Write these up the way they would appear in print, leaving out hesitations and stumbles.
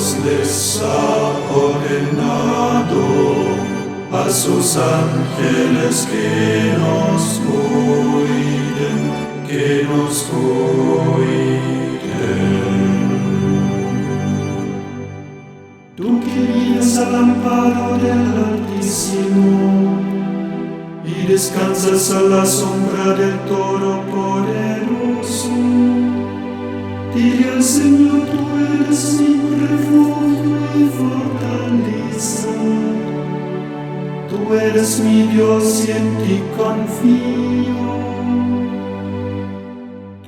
Dios les ha ordenado a sus ángeles que nos cuiden, que nos cuiden. Tú que vienes al amparo del Altísimo y descansas a la sombra del Todopoderoso, dile al Señor: tú eres mi refugio y fortaleza. Tú eres mi Dios y en ti confío.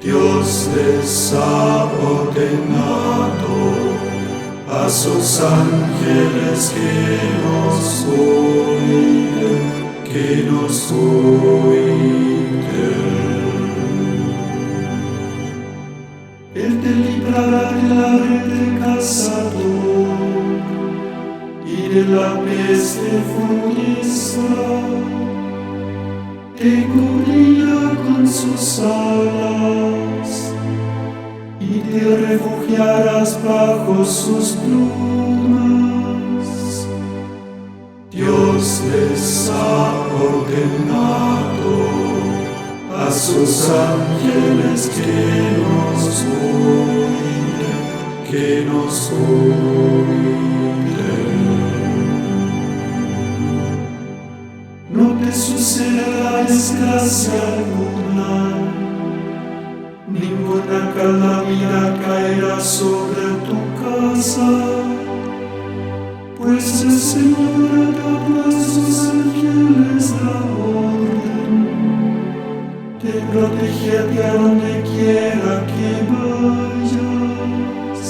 Dios les ha ordenado a sus ángeles que nos cuiden, que nos cuiden. Él te librará de la red del cazador y de la peste funesta. Te cubrirá con sus alas y te refugiarás bajo sus plumas. Dios les ha ordenado a sus ángeles que nos cuiden, que nos cuiden. No te sucederá desgracia alguna, ninguna calamidad caerá sobre tu casa, pues el Señor ha dado a sus ángeles la orden de protegerte a donde quiera que vayas.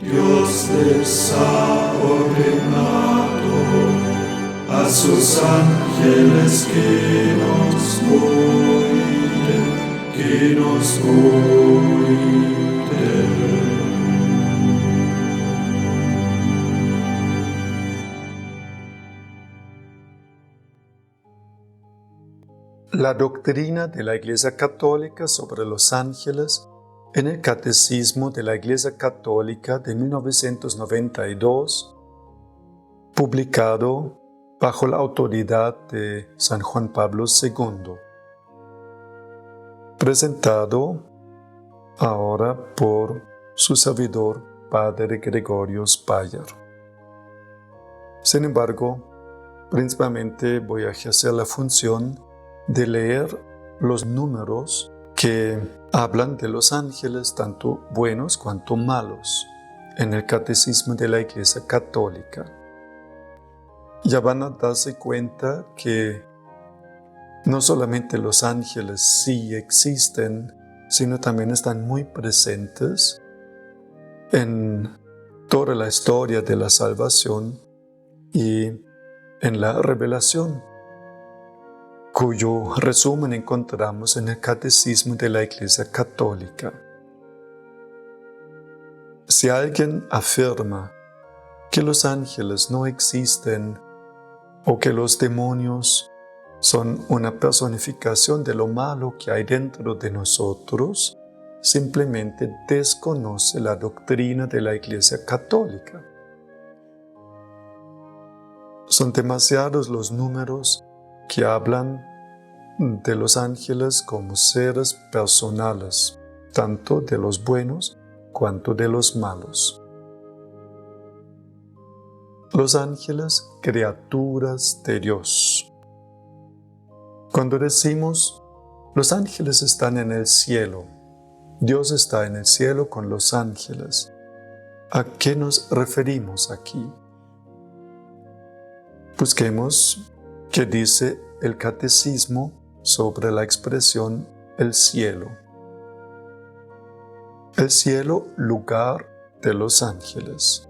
Dios les ha ordenado a sus ángeles que nos cuiden, que nos cuiden. La doctrina de la Iglesia Católica sobre los ángeles en el Catecismo de la Iglesia Católica de 1992, publicado bajo la autoridad de San Juan Pablo II, presentado ahora por su servidor, Padre Gregorio Spayer. Sin embargo, principalmente voy a ejercer la función de leer los números que hablan de los ángeles, tanto buenos cuanto malos, en el Catecismo de la Iglesia Católica. Ya van a darse cuenta que no solamente los ángeles sí existen, sino también están muy presentes en toda la historia de la salvación y en la revelación, cuyo resumen encontramos en el Catecismo de la Iglesia Católica. Si alguien afirma que los ángeles no existen o que los demonios son una personificación de lo malo que hay dentro de nosotros, simplemente desconoce la doctrina de la Iglesia Católica. Son demasiados los números que hablan de los ángeles como seres personales, tanto de los buenos cuanto de los malos. Los ángeles, criaturas de Dios. Cuando decimos, los ángeles están en el cielo, Dios está en el cielo con los ángeles, ¿a qué nos referimos aquí? Busquemos qué dice el Catecismo sobre la expresión el cielo. El cielo, lugar de los ángeles.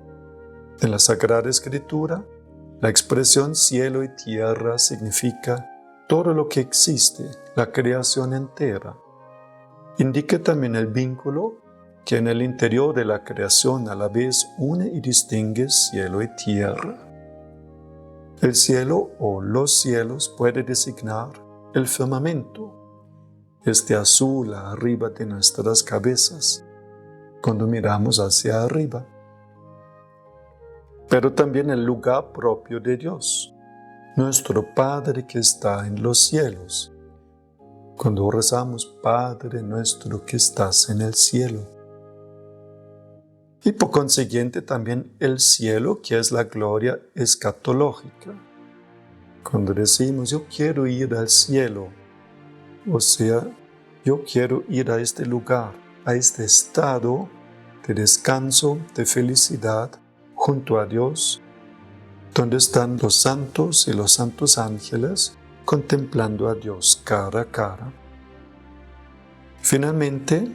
En la Sagrada Escritura, la expresión cielo y tierra significa todo lo que existe, la creación entera. Indica también el vínculo que en el interior de la creación a la vez une y distingue cielo y tierra. El cielo o los cielos puede designar el firmamento, este azul arriba de nuestras cabezas. Cuando miramos hacia arriba, pero también el lugar propio de Dios, nuestro Padre que está en los cielos. Cuando rezamos, Padre nuestro que estás en el cielo. Y por consiguiente también el cielo, que es la gloria escatológica. Cuando decimos, yo quiero ir al cielo, o sea, yo quiero ir a este lugar, a este estado de descanso, de felicidad, junto a Dios, donde están los santos y los santos ángeles contemplando a Dios cara a cara. Finalmente,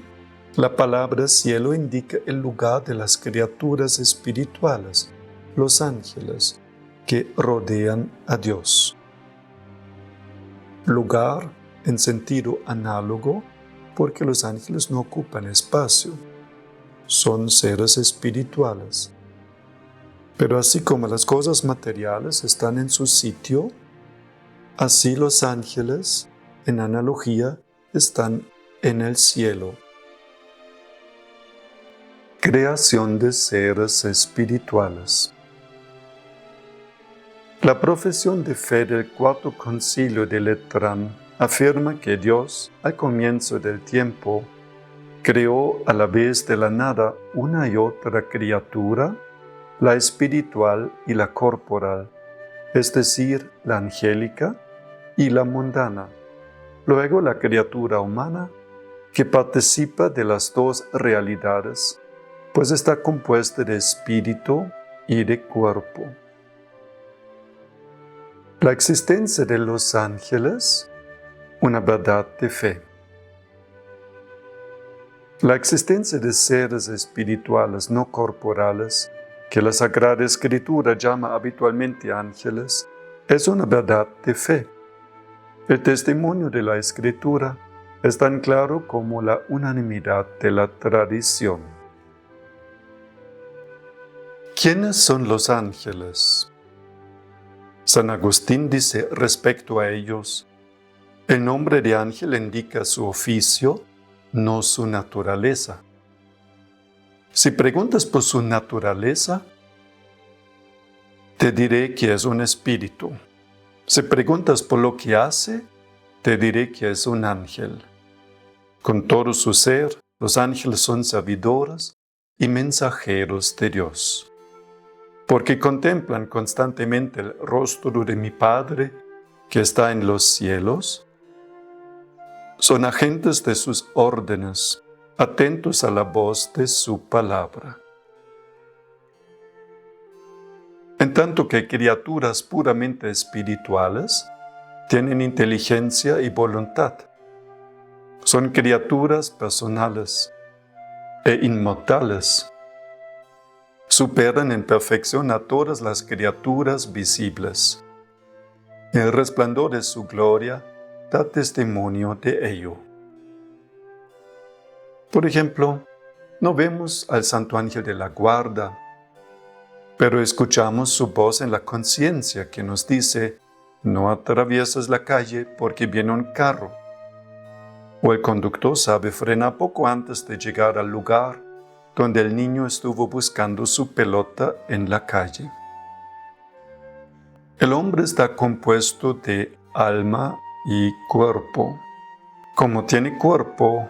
la palabra cielo indica el lugar de las criaturas espirituales, los ángeles, que rodean a Dios. Lugar en sentido análogo, porque los ángeles no ocupan espacio, son seres espirituales. Pero así como las cosas materiales están en su sitio, así los ángeles, en analogía, están en el cielo. Creación de seres espirituales. La profesión de fe del Cuarto Concilio de Letrán afirma que Dios, al comienzo del tiempo, creó a la vez de la nada una y otra criatura, la espiritual y la corporal, es decir, la angélica y la mundana. Luego la criatura humana, que participa de las dos realidades, pues está compuesta de espíritu y de cuerpo. La existencia de los ángeles, una verdad de fe. La existencia de seres espirituales no corporales, que la Sagrada Escritura llama habitualmente ángeles, es una verdad de fe. El testimonio de la Escritura es tan claro como la unanimidad de la tradición. ¿Quiénes son los ángeles? San Agustín dice respecto a ellos, el nombre de ángel indica su oficio, no su naturaleza. Si preguntas por su naturaleza, te diré que es un espíritu. Si preguntas por lo que hace, te diré que es un ángel. Con todo su ser, los ángeles son servidores y mensajeros de Dios, porque contemplan constantemente el rostro de mi Padre que está en los cielos. Son agentes de sus órdenes, atentos a la voz de su palabra. En tanto que criaturas puramente espirituales tienen inteligencia y voluntad. Son criaturas personales e inmortales. Superan en perfección a todas las criaturas visibles. El resplandor de su gloria da testimonio de ello. Por ejemplo, no vemos al Santo Ángel de la Guarda, pero escuchamos su voz en la conciencia que nos dice, no atravieses la calle porque viene un carro. O el conductor sabe frenar poco antes de llegar al lugar donde el niño estuvo buscando su pelota en la calle. El hombre está compuesto de alma y cuerpo. Como tiene cuerpo,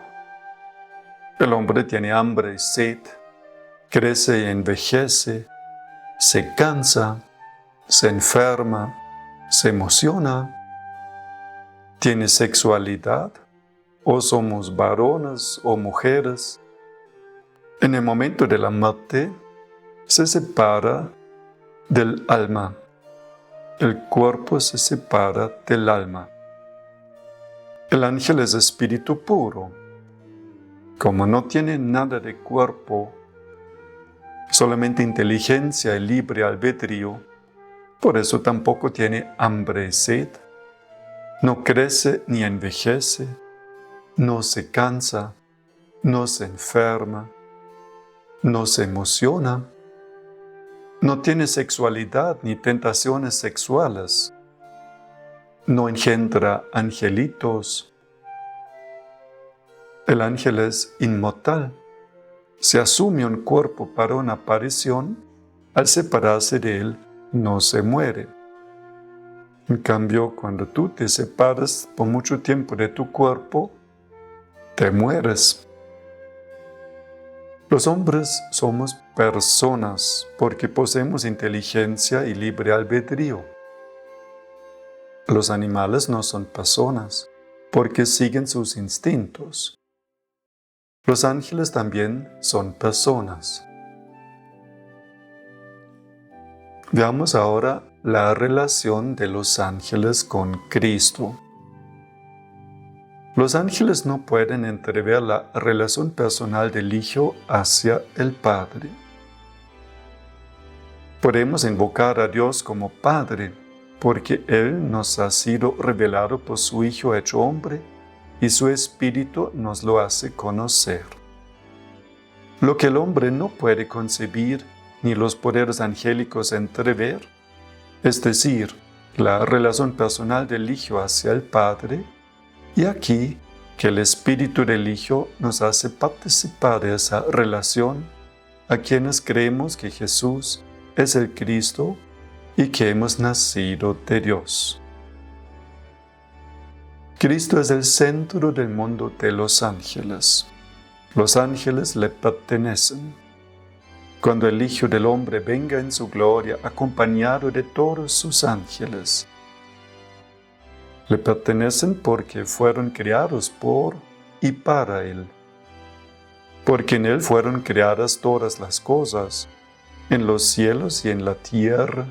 el hombre tiene hambre y sed, crece y envejece, se cansa, se enferma, se emociona, tiene sexualidad, o somos varones o mujeres. En el momento de la muerte, se separa del alma. El cuerpo se separa del alma. El ángel es espíritu puro. Como no tiene nada de cuerpo, solamente inteligencia y libre albedrío, por eso tampoco tiene hambre y sed, no crece ni envejece, no se cansa, no se enferma, no se emociona, no tiene sexualidad ni tentaciones sexuales, no engendra angelitos. El ángel es inmortal. Se asume un cuerpo para una aparición al separarse de él, no se muere. En cambio, cuando tú te separas por mucho tiempo de tu cuerpo, te mueres. Los hombres somos personas porque poseemos inteligencia y libre albedrío. Los animales no son personas porque siguen sus instintos. Los ángeles también son personas. Veamos ahora la relación de los ángeles con Cristo. Los ángeles no pueden entrever la relación personal del Hijo hacia el Padre. Podemos invocar a Dios como Padre, porque Él nos ha sido revelado por su Hijo hecho hombre, y su Espíritu nos lo hace conocer. Lo que el hombre no puede concebir, ni los poderes angélicos entrever, es decir, la relación personal del Hijo hacia el Padre, y aquí que el Espíritu del Hijo nos hace participar de esa relación a quienes creemos que Jesús es el Cristo y que hemos nacido de Dios. Cristo es el centro del mundo de los ángeles. Los ángeles le pertenecen. Cuando el Hijo del Hombre venga en su gloria acompañado de todos sus ángeles, le pertenecen porque fueron creados por y para Él. Porque en Él fueron creadas todas las cosas, en los cielos y en la tierra,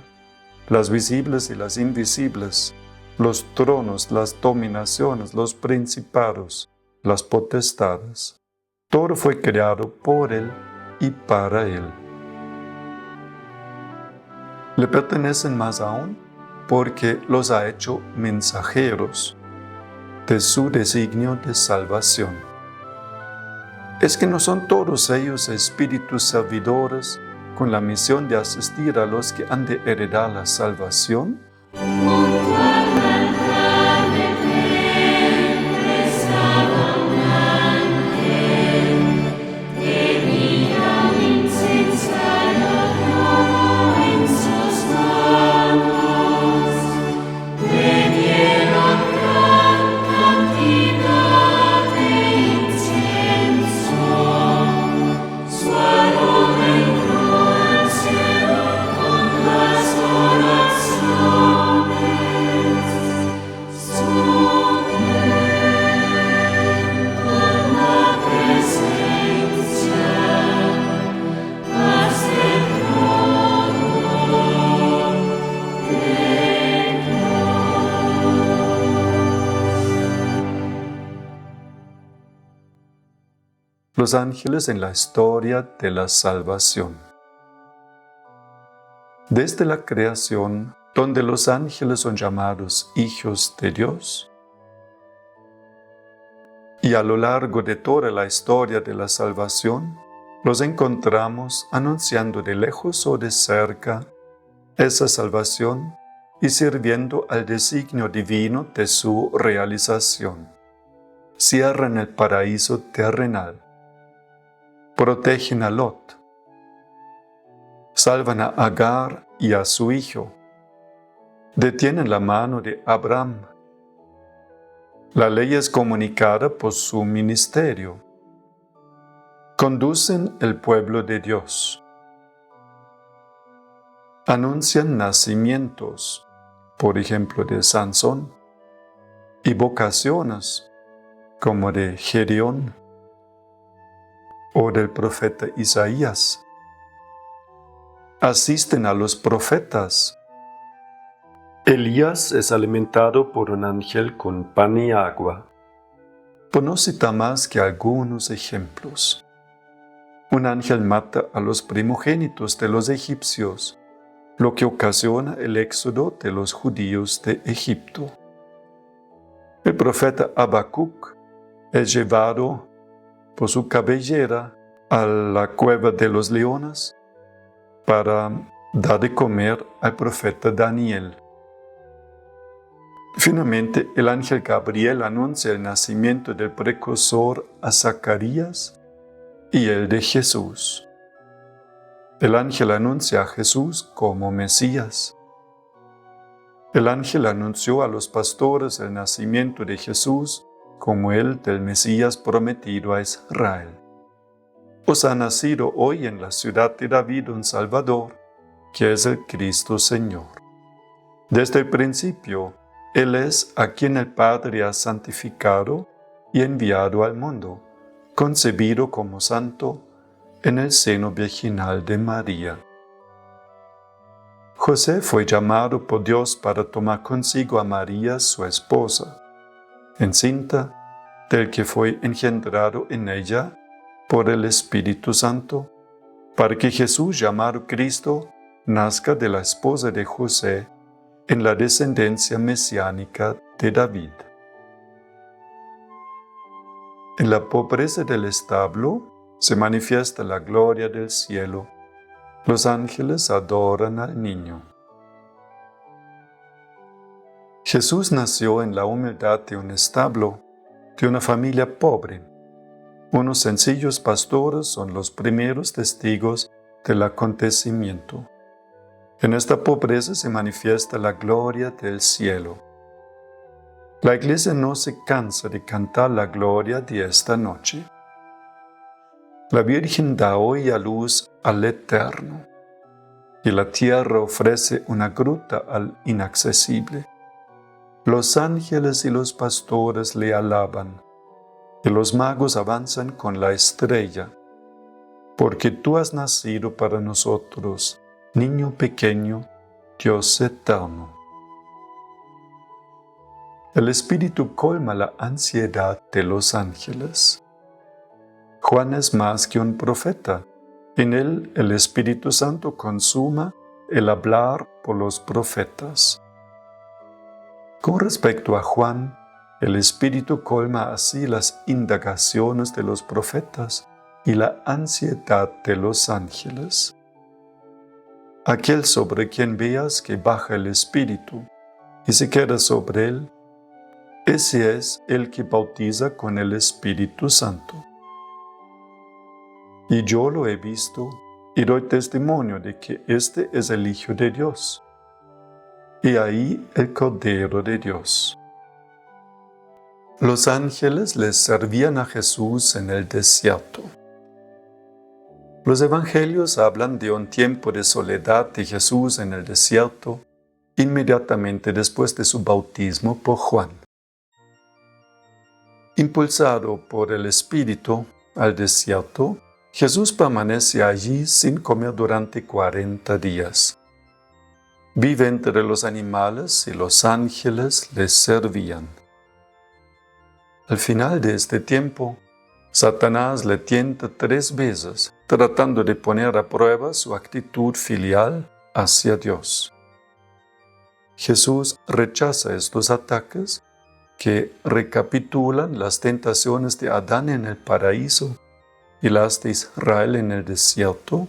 las visibles y las invisibles, los tronos, las dominaciones, los principados, las potestades. Todo fue creado por Él y para Él. Le pertenecen más aún porque los ha hecho mensajeros de su designio de salvación. Es que no son todos ellos espíritus servidores con la misión de asistir a los que han de heredar la salvación. Los ángeles en la historia de la salvación. Desde la creación, donde los ángeles son llamados hijos de Dios, y a lo largo de toda la historia de la salvación, los encontramos anunciando de lejos o de cerca esa salvación y sirviendo al designio divino de su realización. Cierran el paraíso terrenal. Protegen a Lot, salvan a Agar y a su hijo, detienen la mano de Abraham. La ley es comunicada por su ministerio. Conducen el pueblo de Dios. Anuncian nacimientos, por ejemplo de Sansón, y vocaciones, como de Gedeón, o del profeta Isaías. Asisten a los profetas. Elías es alimentado por un ángel con pan y agua. Por no citar más que algunos ejemplos. Un ángel mata a los primogénitos de los egipcios, lo que ocasiona el éxodo de los judíos de Egipto. El profeta Habacuc es llevado por su cabellera a la cueva de los leones para dar de comer al profeta Daniel. Finalmente, el ángel Gabriel anuncia el nacimiento del precursor a Zacarías y el de Jesús. El ángel anuncia a Jesús como Mesías. El ángel anunció a los pastores el nacimiento de Jesús como el del Mesías prometido a Israel. Os ha nacido hoy en la ciudad de David un Salvador, que es el Cristo Señor. Desde el principio, Él es a quien el Padre ha santificado y enviado al mundo, concebido como santo en el seno virginal de María. José fue llamado por Dios para tomar consigo a María, su esposa, encinta del que fue engendrado en ella por el Espíritu Santo, para que Jesús, llamado Cristo, nazca de la esposa de José en la descendencia mesiánica de David. En la pobreza del establo se manifiesta la gloria del cielo. Los ángeles adoran al niño. Jesús nació en la humildad de un establo, de una familia pobre. Unos sencillos pastores son los primeros testigos del acontecimiento. En esta pobreza se manifiesta la gloria del cielo. La Iglesia no se cansa de cantar la gloria de esta noche. La Virgen da hoy a luz al Eterno, y la tierra ofrece una gruta al inaccesible. Los ángeles y los pastores le alaban, y los magos avanzan con la estrella, porque tú has nacido para nosotros, niño pequeño, Dios eterno. El Espíritu colma la ansiedad de los ángeles. Juan es más que un profeta. En él el Espíritu Santo consuma el hablar por los profetas. Con respecto a Juan, el Espíritu colma así las indagaciones de los profetas y la ansiedad de los ángeles. Aquel sobre quien veas que baja el Espíritu y se queda sobre él, ese es el que bautiza con el Espíritu Santo. Y yo lo he visto y doy testimonio de que este es el Hijo de Dios. Y ahí el Cordero de Dios. Los ángeles les servían a Jesús en el desierto. Los evangelios hablan de un tiempo de soledad de Jesús en el desierto, inmediatamente después de su bautismo por Juan. Impulsado por el Espíritu al desierto, Jesús permanece allí sin comer durante 40 días. Vive entre los animales y los ángeles les servían. Al final de este tiempo, Satanás le tienta 3 veces, tratando de poner a prueba su actitud filial hacia Dios. Jesús rechaza estos ataques que recapitulan las tentaciones de Adán en el paraíso y las de Israel en el desierto,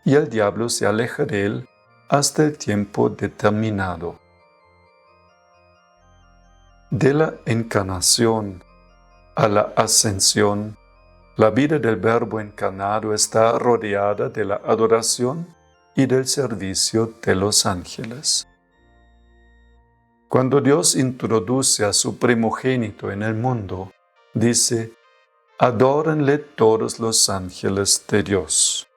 y el diablo se aleja de él hasta el tiempo determinado. De la encarnación a la ascensión, la vida del Verbo encarnado está rodeada de la adoración y del servicio de los ángeles. Cuando Dios introduce a su primogénito en el mundo, dice: «Adórenle todos los ángeles de Dios».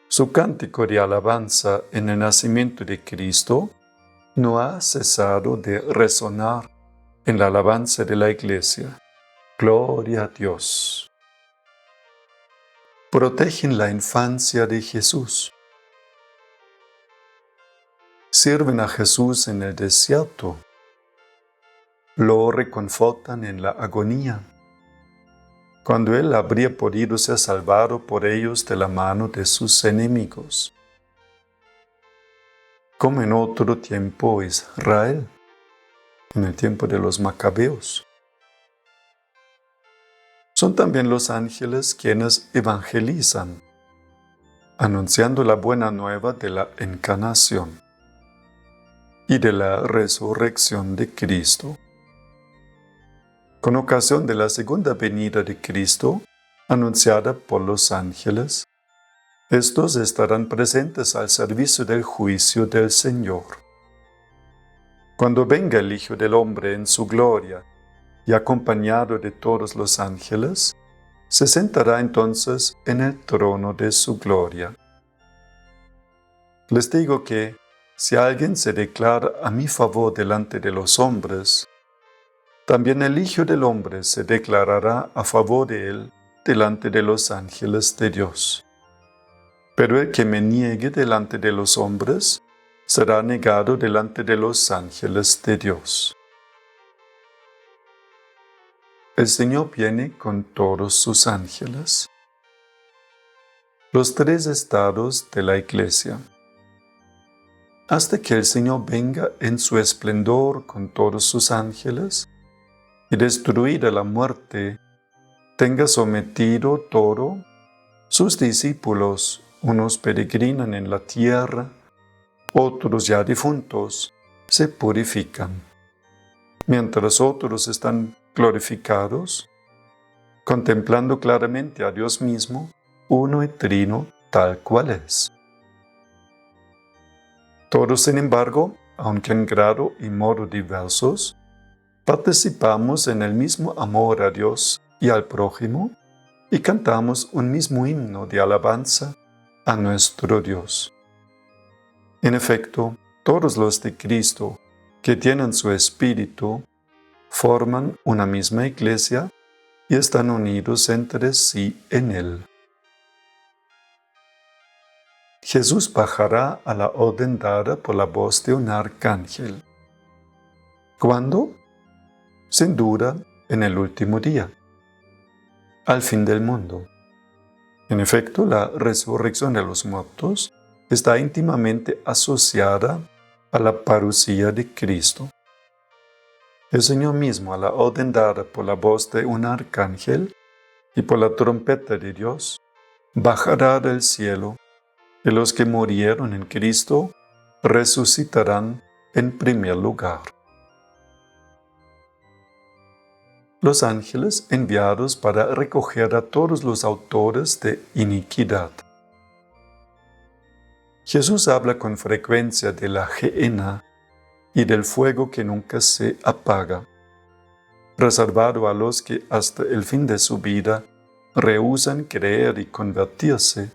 Su cántico de alabanza en el nacimiento de Cristo no ha cesado de resonar en la alabanza de la Iglesia. Gloria a Dios. Protegen la infancia de Jesús. Sirven a Jesús en el desierto. Lo reconfortan en la agonía, cuando Él habría podido ser salvado por ellos de la mano de sus enemigos. Como en otro tiempo Israel, en el tiempo de los Macabeos. Son también los ángeles quienes evangelizan, anunciando la buena nueva de la encarnación y de la resurrección de Cristo. Con ocasión de la segunda venida de Cristo, anunciada por los ángeles, Estos estarán presentes al servicio del juicio del Señor. Cuando venga el Hijo del Hombre en su gloria y acompañado de todos los ángeles, se sentará entonces en el trono de su gloria. Les digo que, si alguien se declara a mi favor delante de los hombres, también el Hijo del Hombre se declarará a favor de él delante de los ángeles de Dios. Pero el que me niegue delante de los hombres, será negado delante de los ángeles de Dios. El Señor viene con todos sus ángeles. Los tres estados de la Iglesia. Hasta que el Señor venga en su esplendor con todos sus ángeles y destruida la muerte, tenga sometido todo, sus discípulos, unos peregrinan en la tierra, otros ya difuntos, se purifican, mientras otros están glorificados, contemplando claramente a Dios mismo, uno y trino, tal cual es. Todos, sin embargo, aunque en grado y modo diversos, participamos en el mismo amor a Dios y al prójimo y cantamos un mismo himno de alabanza a nuestro Dios. En efecto, todos los de Cristo que tienen su espíritu forman una misma iglesia y están unidos entre sí en él. Jesús bajará a la orden dada por la voz de un arcángel. ¿Cuándo? Sin duda, en el último día, al fin del mundo. En efecto, la resurrección de los muertos está íntimamente asociada a la parucía de Cristo. El Señor mismo, a la orden dada por la voz de un arcángel y por la trompeta de Dios, bajará del cielo, y los que murieron en Cristo resucitarán en primer lugar. Los ángeles enviados para recoger a todos los autores de iniquidad. Jesús habla con frecuencia de la gehenna y del fuego que nunca se apaga, reservado a los que hasta el fin de su vida rehúsan creer y convertirse,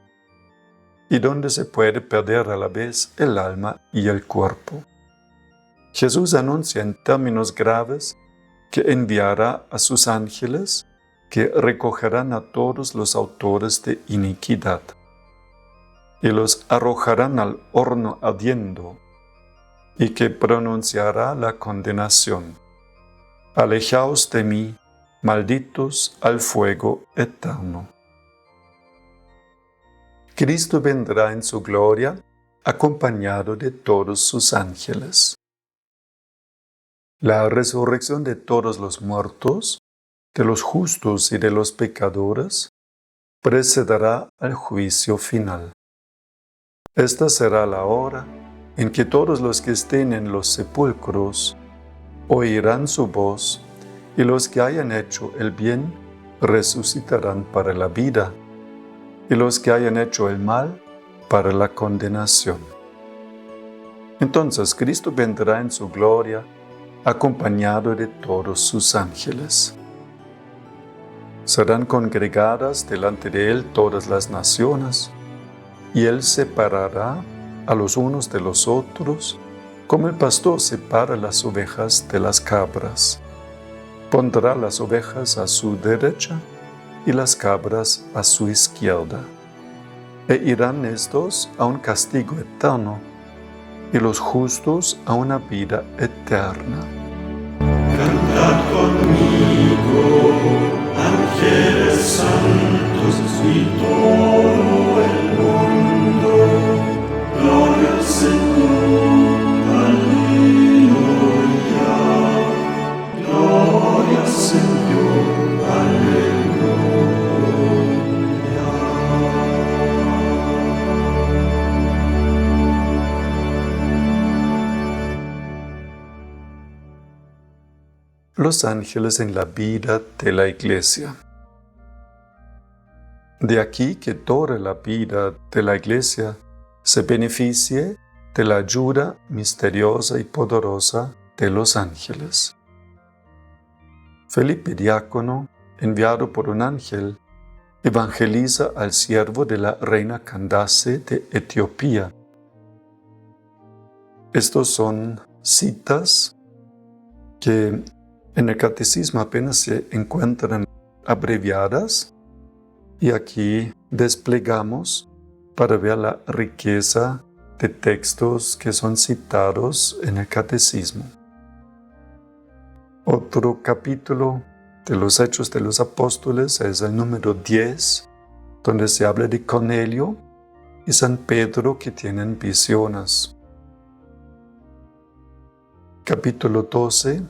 y donde se puede perder a la vez el alma y el cuerpo. Jesús anuncia en términos graves que enviará a sus ángeles que recogerán a todos los autores de iniquidad y los arrojarán al horno ardiendo, y que pronunciará la condenación: Alejaos de mí, malditos al fuego eterno. Cristo vendrá en su gloria acompañado de todos sus ángeles. La resurrección de todos los muertos, de los justos y de los pecadores, precederá al juicio final. Esta será la hora en que todos los que estén en los sepulcros oirán su voz, y los que hayan hecho el bien resucitarán para la vida, y los que hayan hecho el mal para la condenación. Entonces Cristo vendrá en su gloria, acompañado de todos sus ángeles. Serán congregadas delante de él todas las naciones, y él separará a los unos de los otros, como el pastor separa las ovejas de las cabras. Pondrá las ovejas a su derecha y las cabras a su izquierda. E irán estos a un castigo eterno, y los justos a una vida eterna. Cantad conmigo, ángeles santos y todo el mundo. Gloria al Señor, aleluya. Gloria al Señor, aleluya. Los ángeles en la vida de la Iglesia. De aquí que toda la vida de la Iglesia se beneficie de la ayuda misteriosa y poderosa de los ángeles. Felipe Diácono, enviado por un ángel, evangeliza al siervo de la reina Candace de Etiopía. Estos son citas que en el catecismo apenas se encuentran abreviadas y aquí desplegamos para ver la riqueza de textos que son citados en el catecismo. Otro capítulo de los Hechos de los Apóstoles es el número 10, donde se habla de Cornelio y San Pedro que tienen visiones. Capítulo 12,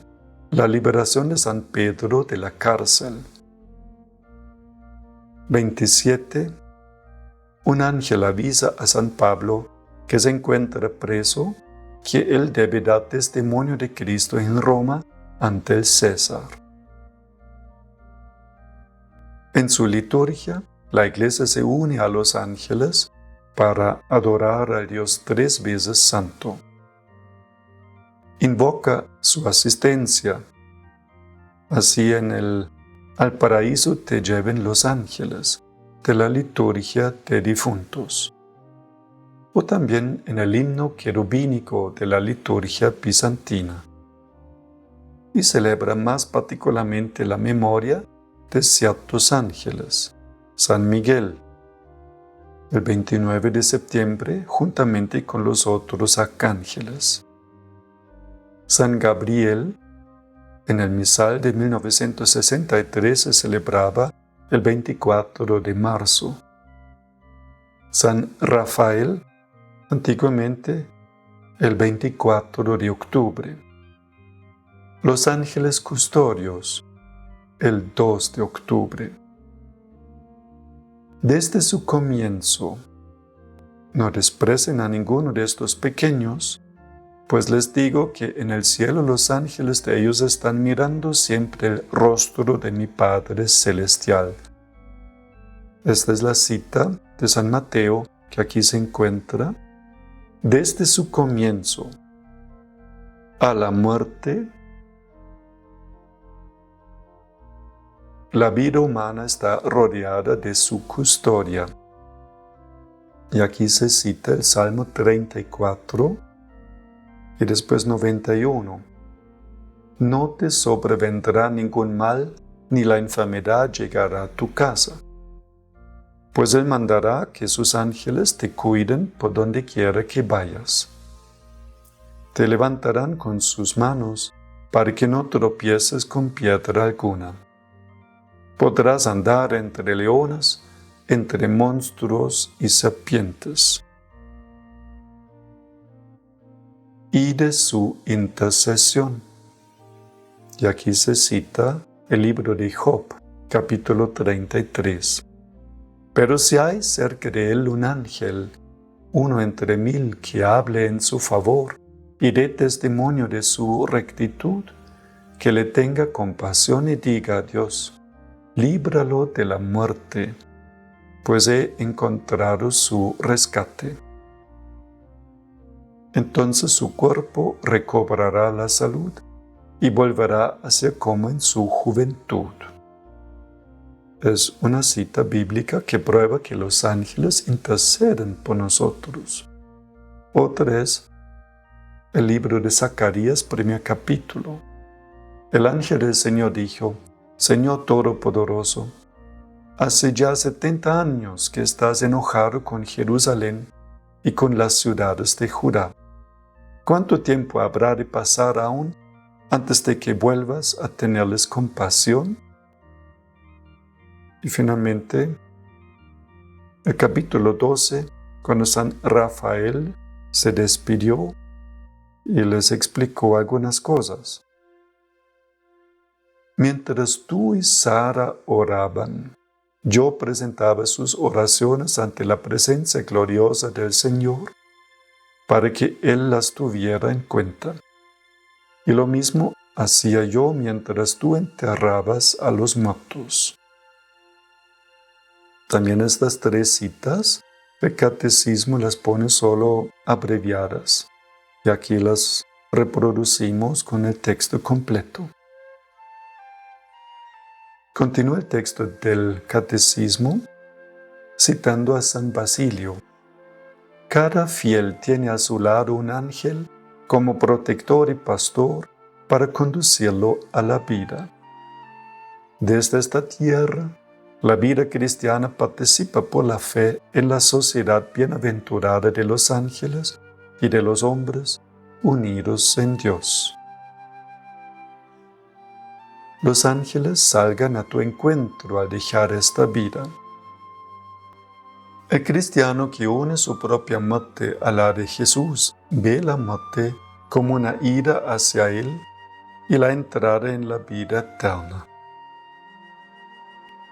la liberación de San Pedro de la cárcel. 27. Un ángel avisa a San Pablo que se encuentra preso, que él debe dar testimonio de Cristo en Roma ante el César. En su liturgia, la Iglesia se une a los ángeles para adorar al Dios 3 veces santo. Invoca su asistencia. Así al paraíso te lleven los ángeles, de la liturgia de difuntos. O también en el himno querubínico de la liturgia bizantina. Y celebra más particularmente la memoria de ciertos ángeles. San Miguel, el 29 de septiembre, juntamente con los otros arcángeles. San Gabriel, en el misal de 1963 se celebraba el 24 de marzo. San Rafael, antiguamente el 24 de octubre. Los ángeles custodios, el 2 de octubre. Desde su comienzo, no desprecien a ninguno de estos pequeños, pues les digo que en el cielo los ángeles de ellos están mirando siempre el rostro de mi Padre Celestial. Esta es la cita de San Mateo que aquí se encuentra. Desde su comienzo a la muerte, la vida humana está rodeada de su custodia. Y aquí se cita el Salmo 34 y después 91. No te sobrevendrá ningún mal, ni la enfermedad llegará a tu casa. Pues Él mandará que sus ángeles te cuiden por donde quiera que vayas. Te levantarán con sus manos para que no tropieces con piedra alguna. Podrás andar entre leones, entre monstruos y serpientes. Y de su intercesión. Y aquí se cita el libro de Job, capítulo 33. Pero si hay cerca de él un ángel, uno entre 1000 que hable en su favor y dé testimonio de su rectitud, que le tenga compasión y diga a Dios, líbralo de la muerte, pues he encontrado su rescate. Entonces su cuerpo recobrará la salud y volverá a ser como en su juventud. Es una cita bíblica que prueba que los ángeles interceden por nosotros. Otra es el libro de Zacarías, primer capítulo. El ángel del Señor dijo, Señor Todopoderoso, hace ya 70 años que estás enojado con Jerusalén y con las ciudades de Judá. ¿Cuánto tiempo habrá de pasar aún antes de que vuelvas a tenerles compasión? Y finalmente, el capítulo 12, cuando San Rafael se despidió y les explicó algunas cosas. Mientras tú y Sara oraban, yo presentaba sus oraciones ante la presencia gloriosa del Señor para que Él las tuviera en cuenta. Y lo mismo hacía yo mientras tú enterrabas a los muertos. También estas 3 citas, el catecismo las pone solo abreviadas, y aquí las reproducimos con el texto completo. Continúa el texto del catecismo citando a San Basilio. Cada fiel tiene a su lado un ángel como protector y pastor para conducirlo a la vida. Desde esta tierra, la vida cristiana participa por la fe en la sociedad bienaventurada de los ángeles y de los hombres unidos en Dios. Los ángeles salgan a tu encuentro al dejar esta vida. El cristiano que une su propia muerte a la de Jesús ve la muerte como una ida hacia Él y la entrada en la vida eterna.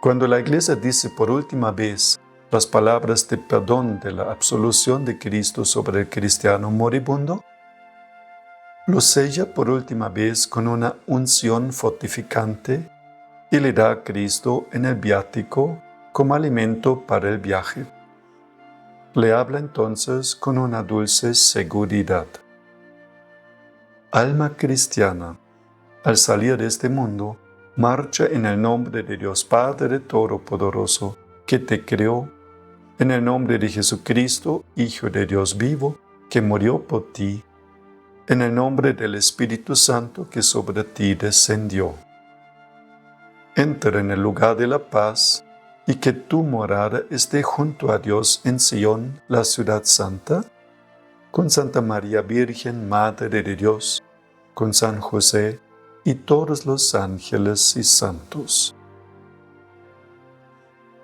Cuando la Iglesia dice por última vez las palabras de perdón de la absolución de Cristo sobre el cristiano moribundo, lo sella por última vez con una unción fortificante y le da a Cristo en el viático como alimento para el viaje. Le habla entonces con una dulce seguridad. Alma cristiana, al salir de este mundo, marcha en el nombre de Dios Padre Todopoderoso, que te creó, en el nombre de Jesucristo, Hijo de Dios vivo, que murió por ti, en el nombre del Espíritu Santo que sobre ti descendió. Entra en el lugar de la paz y que tu morada esté junto a Dios en Sion, la ciudad santa, con Santa María Virgen, Madre de Dios, con San José y todos los ángeles y santos.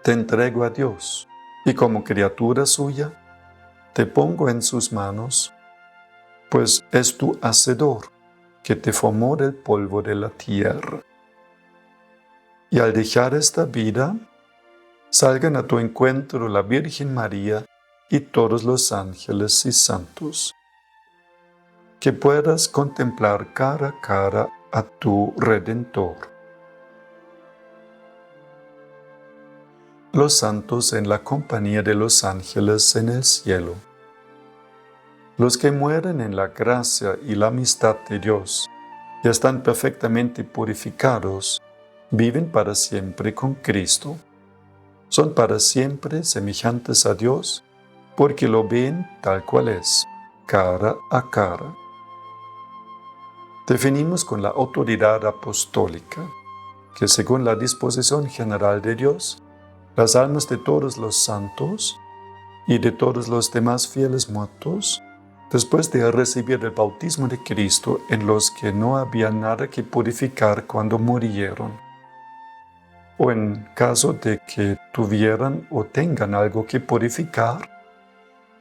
Te entrego a Dios y como criatura suya, te pongo en sus manos, pues es tu Hacedor, que te formó del polvo de la tierra. Y al dejar esta vida, salgan a tu encuentro la Virgen María y todos los ángeles y santos. Que puedas contemplar cara a cara a tu Redentor. Los santos en la compañía de los ángeles en el cielo. Los que mueren en la gracia y la amistad de Dios y están perfectamente purificados, viven para siempre con Cristo. Son para siempre semejantes a Dios porque lo ven tal cual es, cara a cara. Definimos con la autoridad apostólica que según la disposición general de Dios, las almas de todos los santos y de todos los demás fieles muertos, después de recibir el bautismo de Cristo en los que no había nada que purificar cuando murieron, o en caso de que tuvieran o tengan algo que purificar,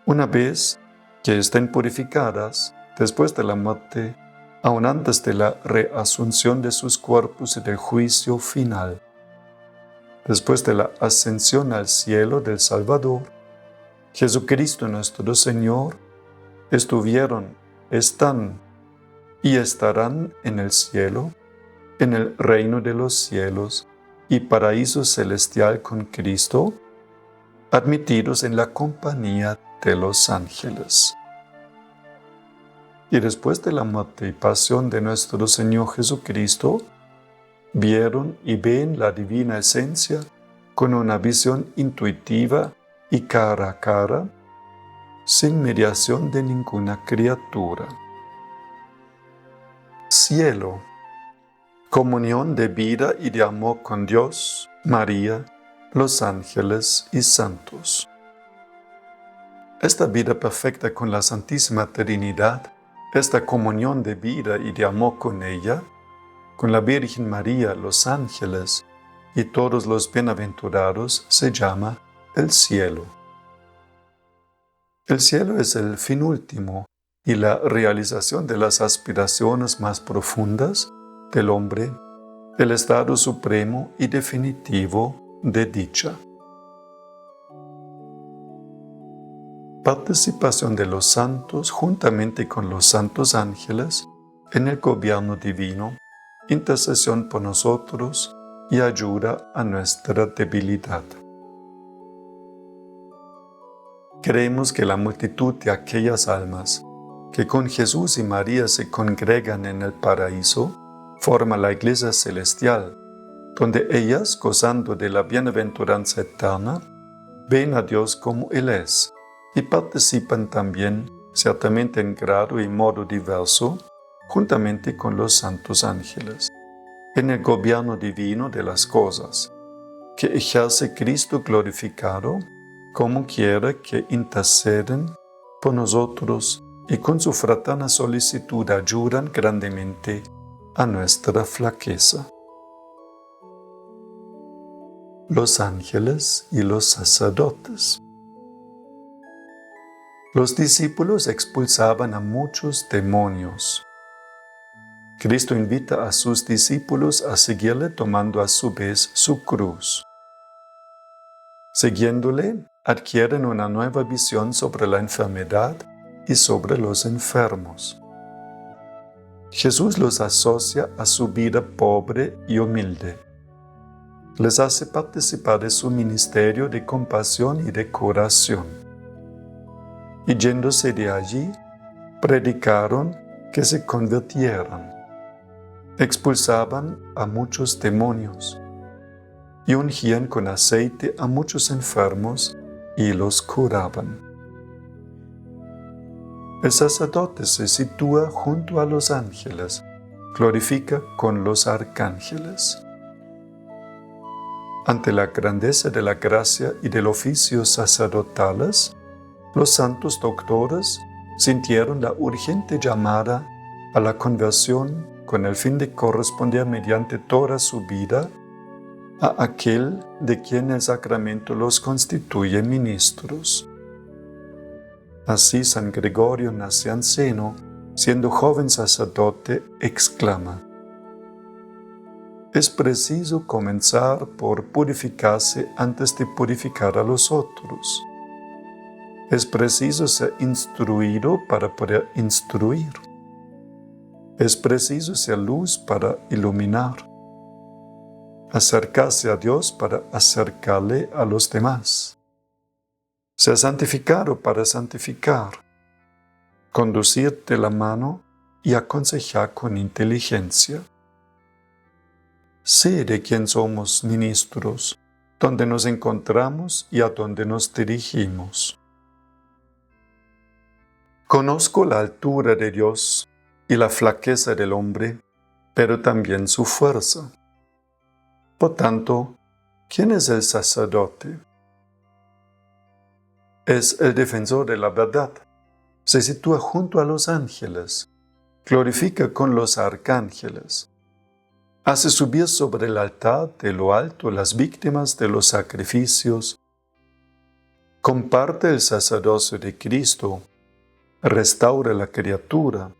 una vez que estén purificadas después de la muerte, aun antes de la reasunción de sus cuerpos y del juicio final, después de la ascensión al cielo del Salvador, Jesucristo nuestro Señor, están y estarán en el cielo, en el reino de los cielos y paraíso celestial con Cristo, admitidos en la compañía de los ángeles. Y después de la muerte y pasión de nuestro Señor Jesucristo, vieron y ven la divina esencia con una visión intuitiva y cara a cara, sin mediación de ninguna criatura. Cielo, comunión de vida y de amor con Dios, María, los ángeles y santos. Esta vida perfecta con la Santísima Trinidad, esta comunión de vida y de amor con ella, con la Virgen María, los ángeles y todos los bienaventurados, se llama el cielo. El cielo es el fin último y la realización de las aspiraciones más profundas del hombre, el estado supremo y definitivo de dicha. Participación de los santos juntamente con los santos ángeles en el gobierno divino, intercesión por nosotros y ayuda a nuestra debilidad. Creemos que la multitud de aquellas almas que con Jesús y María se congregan en el paraíso forma la Iglesia celestial, donde ellas, gozando de la bienaventuranza eterna, ven a Dios como Él es y participan también, ciertamente en grado y modo diverso, juntamente con los santos ángeles, en el gobierno divino de las cosas, que ejerce Cristo glorificado, como quiera que interceden por nosotros y con su fraterna solicitud ayudan grandemente a nuestra flaqueza. Los ángeles y los sacerdotes. Los discípulos expulsaban a muchos demonios. Cristo invita a sus discípulos a seguirle tomando a su vez su cruz. Siguiéndole, adquieren una nueva visión sobre la enfermedad y sobre los enfermos. Jesús los asocia a su vida pobre y humilde. Les hace participar de su ministerio de compasión y de curación. Y yéndose de allí, predicaron que se convirtieran. Expulsaban a muchos demonios y ungían con aceite a muchos enfermos y los curaban. El sacerdote se sitúa junto a los ángeles, glorifica con los arcángeles. Ante la grandeza de la gracia y del oficio sacerdotales, los santos doctores sintieron la urgente llamada a la conversión con el fin de corresponder mediante toda su vida a aquel de quien el sacramento los constituye ministros. Así San Gregorio Nacianceno, siendo joven sacerdote, exclama: es preciso comenzar por purificarse antes de purificar a los otros. Es preciso ser instruido para poder instruir. Es preciso ser luz para iluminar. Acercarse a Dios para acercarle a los demás. Ser santificado para santificar. Conducir de la mano y aconsejar con inteligencia. Sé de quién somos ministros, dónde nos encontramos y a dónde nos dirigimos. Conozco la altura de Dios y la flaqueza del hombre, pero también su fuerza. Por tanto, ¿quién es el sacerdote? Es el defensor de la verdad. Se sitúa junto a los ángeles, glorifica con los arcángeles. Hace subir sobre el altar de lo alto las víctimas de los sacrificios. Comparte el sacerdocio de Cristo. Restaura la criatura.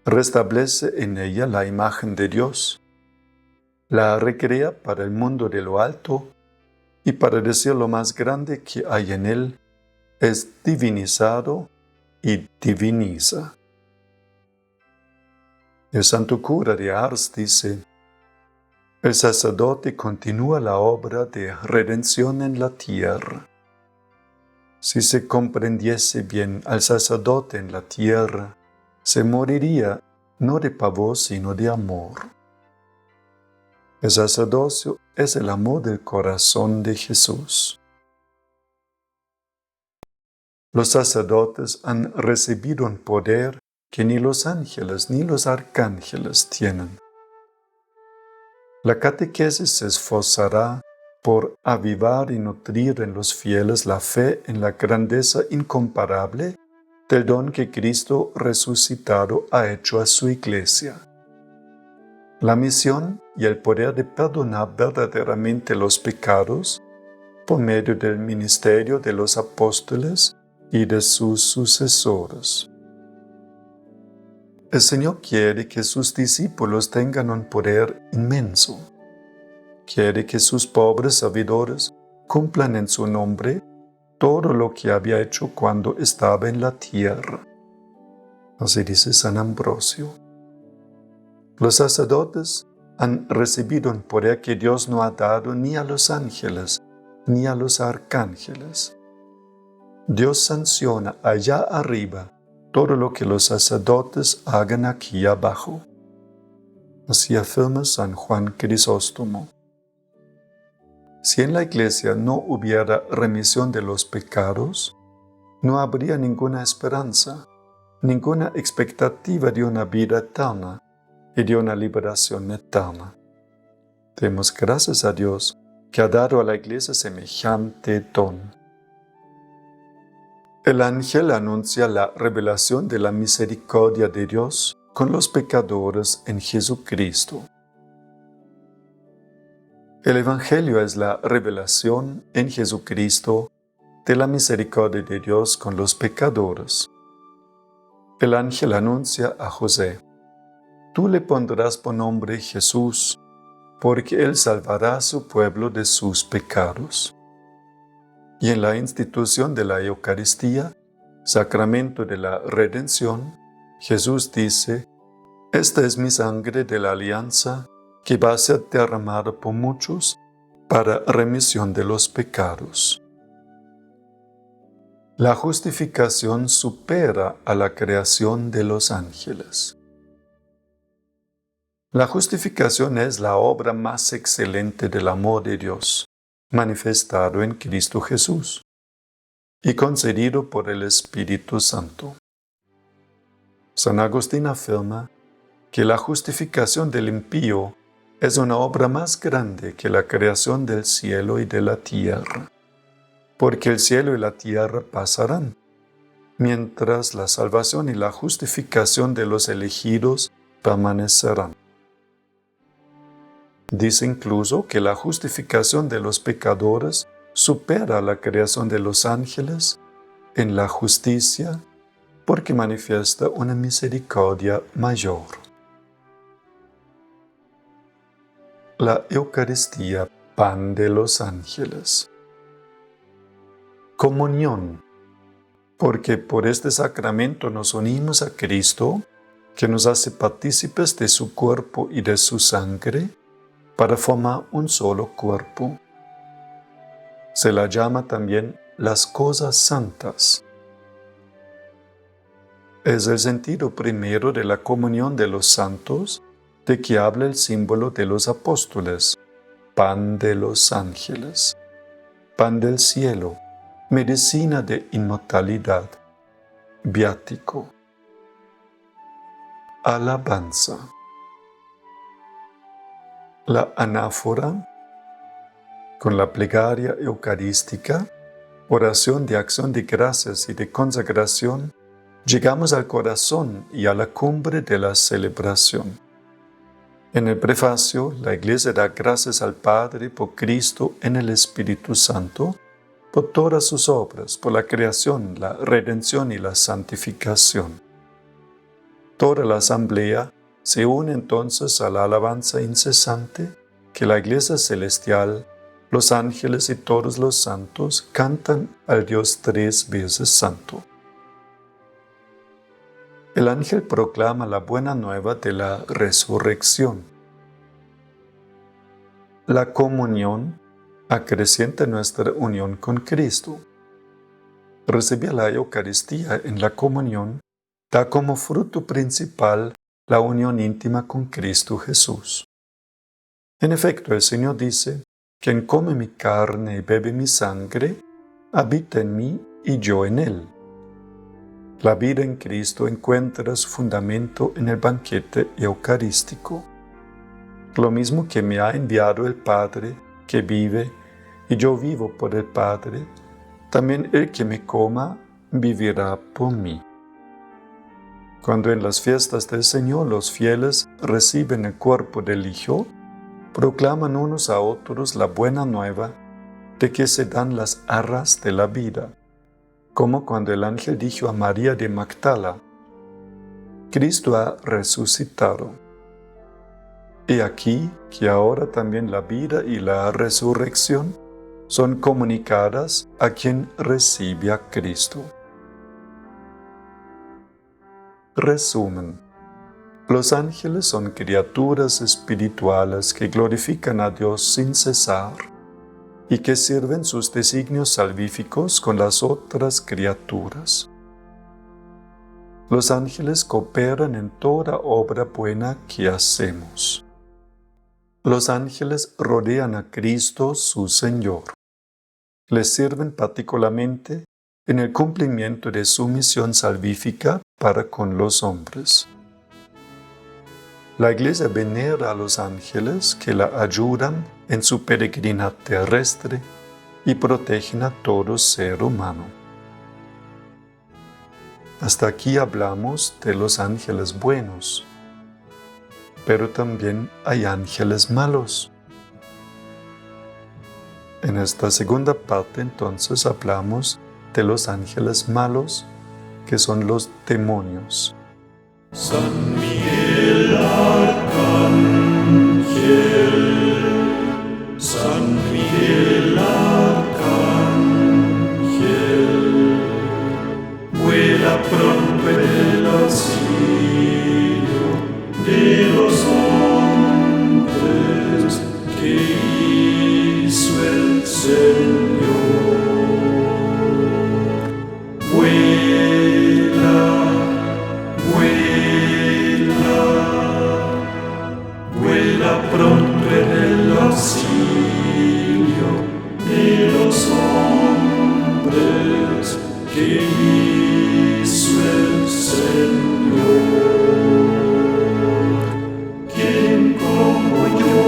Restablece en ella la imagen de Dios. La recrea para el mundo de lo alto y para decir lo más grande que hay en él, es divinizado y diviniza. El santo cura de Ars dice: el sacerdote continúa la obra de redención en la tierra. Si se comprendiese bien al sacerdote en la tierra, se moriría no de pavor sino de amor. El sacerdocio es el amor del corazón de Jesús. Los sacerdotes han recibido un poder que ni los ángeles ni los arcángeles tienen. La catequesis se esforzará por avivar y nutrir en los fieles la fe en la grandeza incomparable del don que Cristo resucitado ha hecho a su Iglesia. La misión y el poder de perdonar verdaderamente los pecados por medio del ministerio de los apóstoles y de sus sucesores. El Señor quiere que sus discípulos tengan un poder inmenso. Quiere que sus pobres servidores cumplan en su nombre todo lo que había hecho cuando estaba en la tierra. Así dice San Ambrosio. Los sacerdotes han recibido un poder que Dios no ha dado ni a los ángeles ni a los arcángeles. Dios sanciona allá arriba todo lo que los sacerdotes hagan aquí abajo. Así afirma San Juan Crisóstomo. Si en la Iglesia no hubiera remisión de los pecados, no habría ninguna esperanza, ninguna expectativa de una vida eterna y de una liberación eterna. Demos gracias a Dios que ha dado a la Iglesia semejante don. El ángel anuncia la revelación de la misericordia de Dios con los pecadores en Jesucristo. El Evangelio es la revelación en Jesucristo de la misericordia de Dios con los pecadores. El ángel anuncia a José: tú le pondrás por nombre Jesús, porque él salvará a su pueblo de sus pecados. Y en la institución de la Eucaristía, sacramento de la redención, Jesús dice: esta es mi sangre de la alianza que va a ser derramada por muchos para remisión de los pecados. La justificación supera a la creación de los ángeles. La justificación es la obra más excelente del amor de Dios, manifestado en Cristo Jesús y concedido por el Espíritu Santo. San Agustín afirma que la justificación del impío es una obra más grande que la creación del cielo y de la tierra, porque el cielo y la tierra pasarán, mientras la salvación y la justificación de los elegidos permanecerán. Dice incluso que la justificación de los pecadores supera la creación de los ángeles en la justicia, porque manifiesta una misericordia mayor. La Eucaristía, pan de los ángeles. Comunión, porque por este sacramento nos unimos a Cristo, que nos hace partícipes de su cuerpo y de su sangre, para formar un solo cuerpo. Se la llama también las cosas santas. Es el sentido primero de la comunión de los santos, de que habla el símbolo de los apóstoles, pan de los ángeles, pan del cielo, medicina de inmortalidad, viático. Alabanza. La anáfora, con la plegaria eucarística, oración de acción de gracias y de consagración, llegamos al corazón y a la cumbre de la celebración. En el prefacio, la Iglesia da gracias al Padre por Cristo en el Espíritu Santo, por todas sus obras, por la creación, la redención y la santificación. Toda la asamblea se une entonces a la alabanza incesante que la Iglesia celestial, los ángeles y todos los santos cantan al Dios 3 veces santo. El ángel proclama la buena nueva de la resurrección. La comunión acrecienta nuestra unión con Cristo. Recibir la Eucaristía en la comunión da como fruto principal la unión íntima con Cristo Jesús. En efecto, el Señor dice: quien come mi carne y bebe mi sangre, habita en mí y yo en él. La vida en Cristo encuentra su fundamento en el banquete eucarístico. Lo mismo que me ha enviado el Padre, que vive, y yo vivo por el Padre, también el que me coma vivirá por mí. Cuando en las fiestas del Señor los fieles reciben el cuerpo del Hijo, proclaman unos a otros la buena nueva de que se dan las arras de la vida, como cuando el ángel dijo a María de Magdala: Cristo ha resucitado. He aquí que ahora también la vida y la resurrección son comunicadas a quien recibe a Cristo. Resumen. Los ángeles son criaturas espirituales que glorifican a Dios sin cesar. y que sirven sus designios salvíficos con las otras criaturas. Los ángeles cooperan en toda obra buena que hacemos. Los ángeles rodean a Cristo su Señor. Les sirven particularmente en el cumplimiento de su misión salvífica para con los hombres. La Iglesia venera a los ángeles que la ayudan en su peregrinaje terrestre y protegen a todo ser humano. Hasta aquí hablamos de los ángeles buenos, pero también hay ángeles malos. En esta segunda parte entonces hablamos de los ángeles malos, que son los demonios. San Miguel Arcángel, San Miguel Arcángel, vuela pronto en el auxilio de los hombres que hizo el Señor. Vuela, vuela, vuela pronto en el auxilio de los hombres que hizo el Señor. ¿Quién como yo?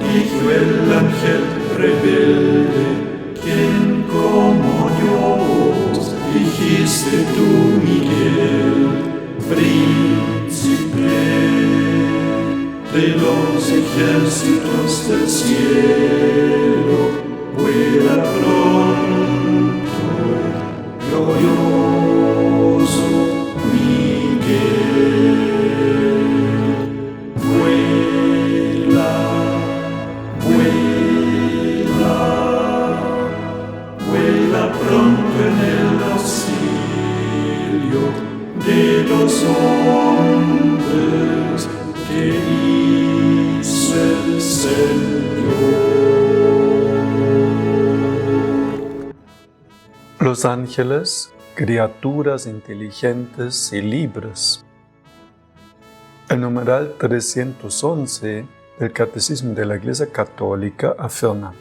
Dijo el ángel rebelde. ¿Quién como yo? Dijiste tú, Miguel, príncipe de los ejércitos del cielo, vuela pronto, glorioso Miguel, vuela, vuela, vuela pronto en el auxilio de los hombres que hizo el Señor. Los ángeles, criaturas inteligentes y libres. El numeral 311 del Catecismo de la Iglesia Católica afirma: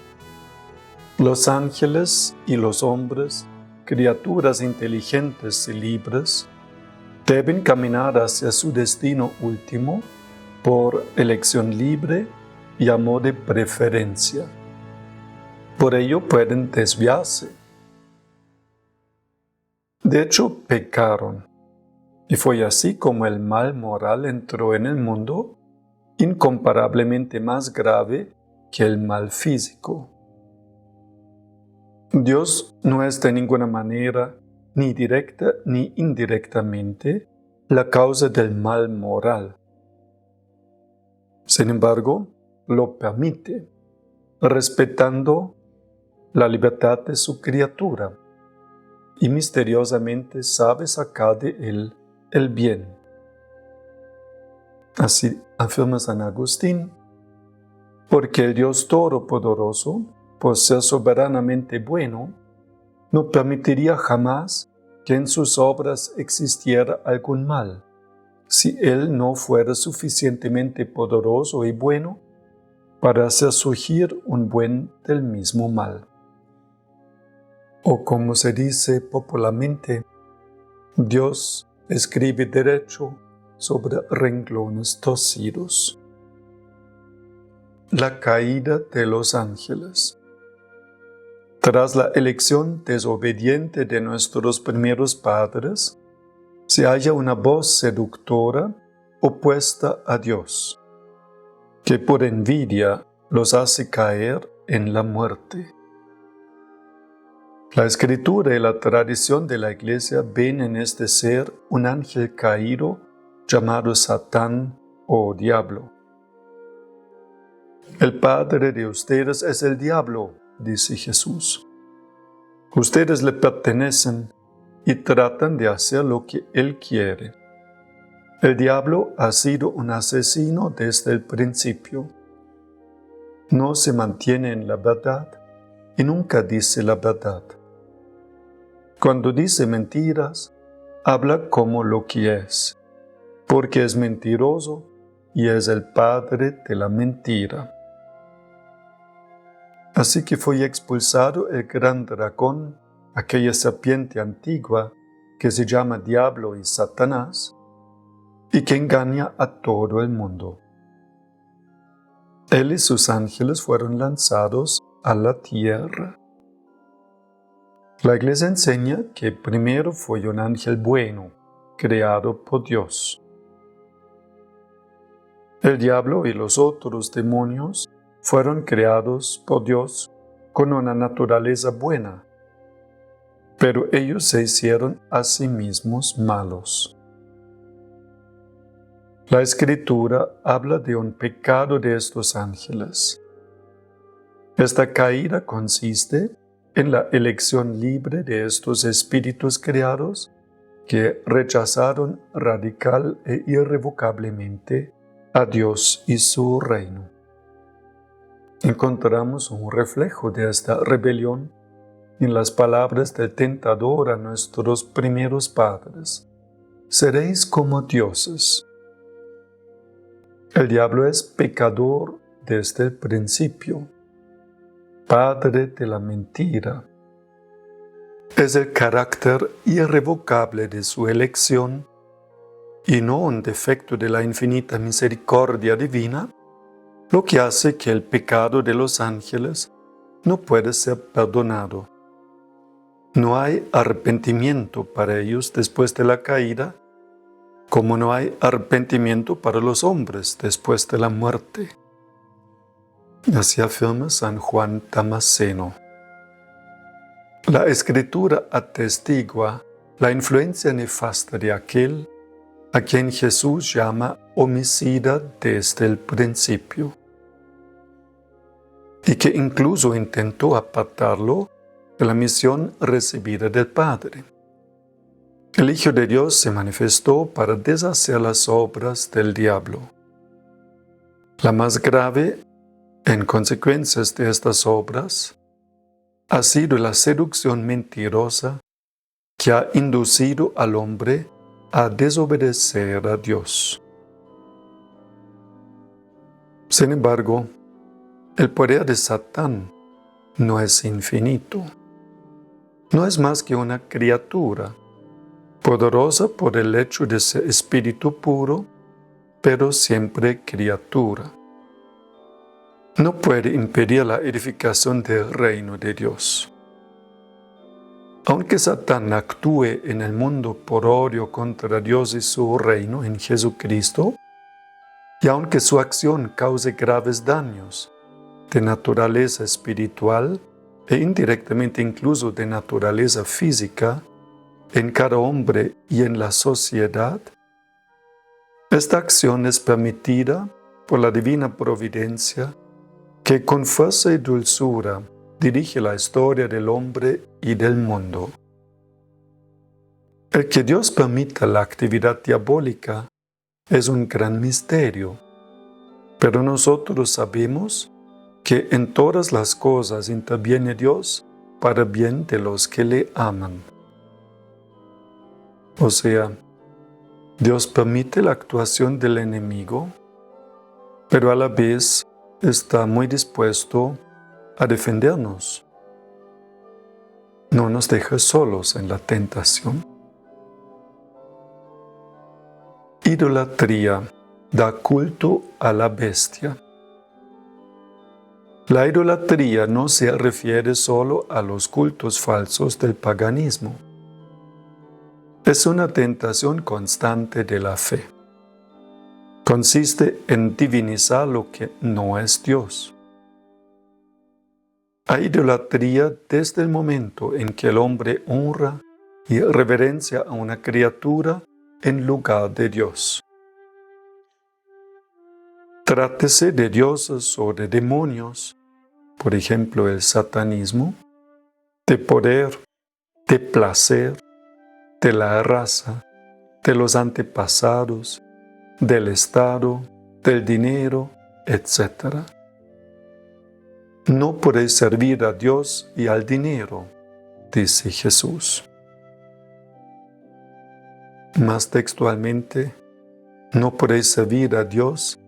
los ángeles y los hombres, criaturas inteligentes y libres, deben caminar hacia su destino último por elección libre y amor de preferencia. Por ello pueden desviarse. De hecho, pecaron, y fue así como el mal moral entró en el mundo, incomparablemente más grave que el mal físico. Dios no es de ninguna manera, ni directa ni indirectamente, la causa del mal moral. Sin embargo, lo permite, respetando la libertad de su criatura, y misteriosamente sabe sacar de él el bien. Así afirma San Agustín, porque el Dios Todopoderoso, por ser soberanamente bueno, no permitiría jamás que en sus obras existiera algún mal, si Él no fuera suficientemente poderoso y bueno para hacer surgir un buen del mismo mal. O como se dice popularmente, Dios escribe derecho sobre renglones torcidos. La caída de los ángeles. Tras la elección desobediente de nuestros primeros padres, se halla una voz seductora opuesta a Dios, que por envidia los hace caer en la muerte. La Escritura y la tradición de la Iglesia ven en este ser un ángel caído llamado Satán o Diablo. El padre de ustedes es el diablo, dice Jesús. Ustedes le pertenecen y tratan de hacer lo que él quiere. El diablo ha sido un asesino desde el principio. No se mantiene en la verdad y nunca dice la verdad. Cuando dice mentiras, habla como lo que es, porque es mentiroso y es el padre de la mentira. Así que fue expulsado el gran dragón, aquella serpiente antigua que se llama Diablo y Satanás, y que engaña a todo el mundo. Él y sus ángeles fueron lanzados a la tierra. La Iglesia enseña que primero fue un ángel bueno, creado por Dios. El diablo y los otros demonios fueron creados por Dios con una naturaleza buena, pero ellos se hicieron a sí mismos malos. La Escritura habla de un pecado de estos ángeles. Esta caída consiste en la elección libre de estos espíritus creados que rechazaron radical e irrevocablemente a Dios y su reino. Encontramos un reflejo de esta rebelión en las palabras del tentador a nuestros primeros padres. Seréis como dioses. El diablo es pecador desde el principio, padre de la mentira. Es el carácter irrevocable de su elección y no un defecto de la infinita misericordia divina, lo que hace que el pecado de los ángeles no puede ser perdonado. No hay arrepentimiento para ellos después de la caída, como no hay arrepentimiento para los hombres después de la muerte. Así afirma San Juan Damasceno. La Escritura atestigua la influencia nefasta de aquel a quien Jesús llama homicida desde el principio, y que incluso intentó apartarlo de la misión recibida del Padre. El Hijo de Dios se manifestó para deshacer las obras del diablo. La más grave, en consecuencias de estas obras, ha sido la seducción mentirosa que ha inducido al hombre a desobedecer a Dios. Sin embargo, el poder de Satán no es infinito. No es más que una criatura, poderosa por el hecho de ser espíritu puro, pero siempre criatura. No puede impedir la edificación del reino de Dios. Aunque Satán actúe en el mundo por odio contra Dios y su reino en Jesucristo, y aunque su acción cause graves daños de naturaleza espiritual e indirectamente incluso de naturaleza física en cada hombre y en la sociedad, esta acción es permitida por la divina providencia que con fuerza y dulzura dirige la historia del hombre y del mundo. El que Dios permita la actividad diabólica es un gran misterio, pero nosotros sabemos que en todas las cosas interviene Dios para bien de los que le aman. O sea, Dios permite la actuación del enemigo, pero a la vez está muy dispuesto a defendernos. No nos deja solos en la tentación. Idolatría da culto a la bestia. La idolatría no se refiere solo a los cultos falsos del paganismo. Es una tentación constante de la fe. Consiste en divinizar lo que no es Dios. Hay idolatría desde el momento en que el hombre honra y reverencia a una criatura en lugar de Dios. Trátese de dioses o de demonios, por ejemplo el satanismo, de poder, de placer, de la raza, de los antepasados, del Estado, del dinero, etc. No podéis servir a Dios y al dinero, dice Jesús. Más textualmente, no podéis servir a Dios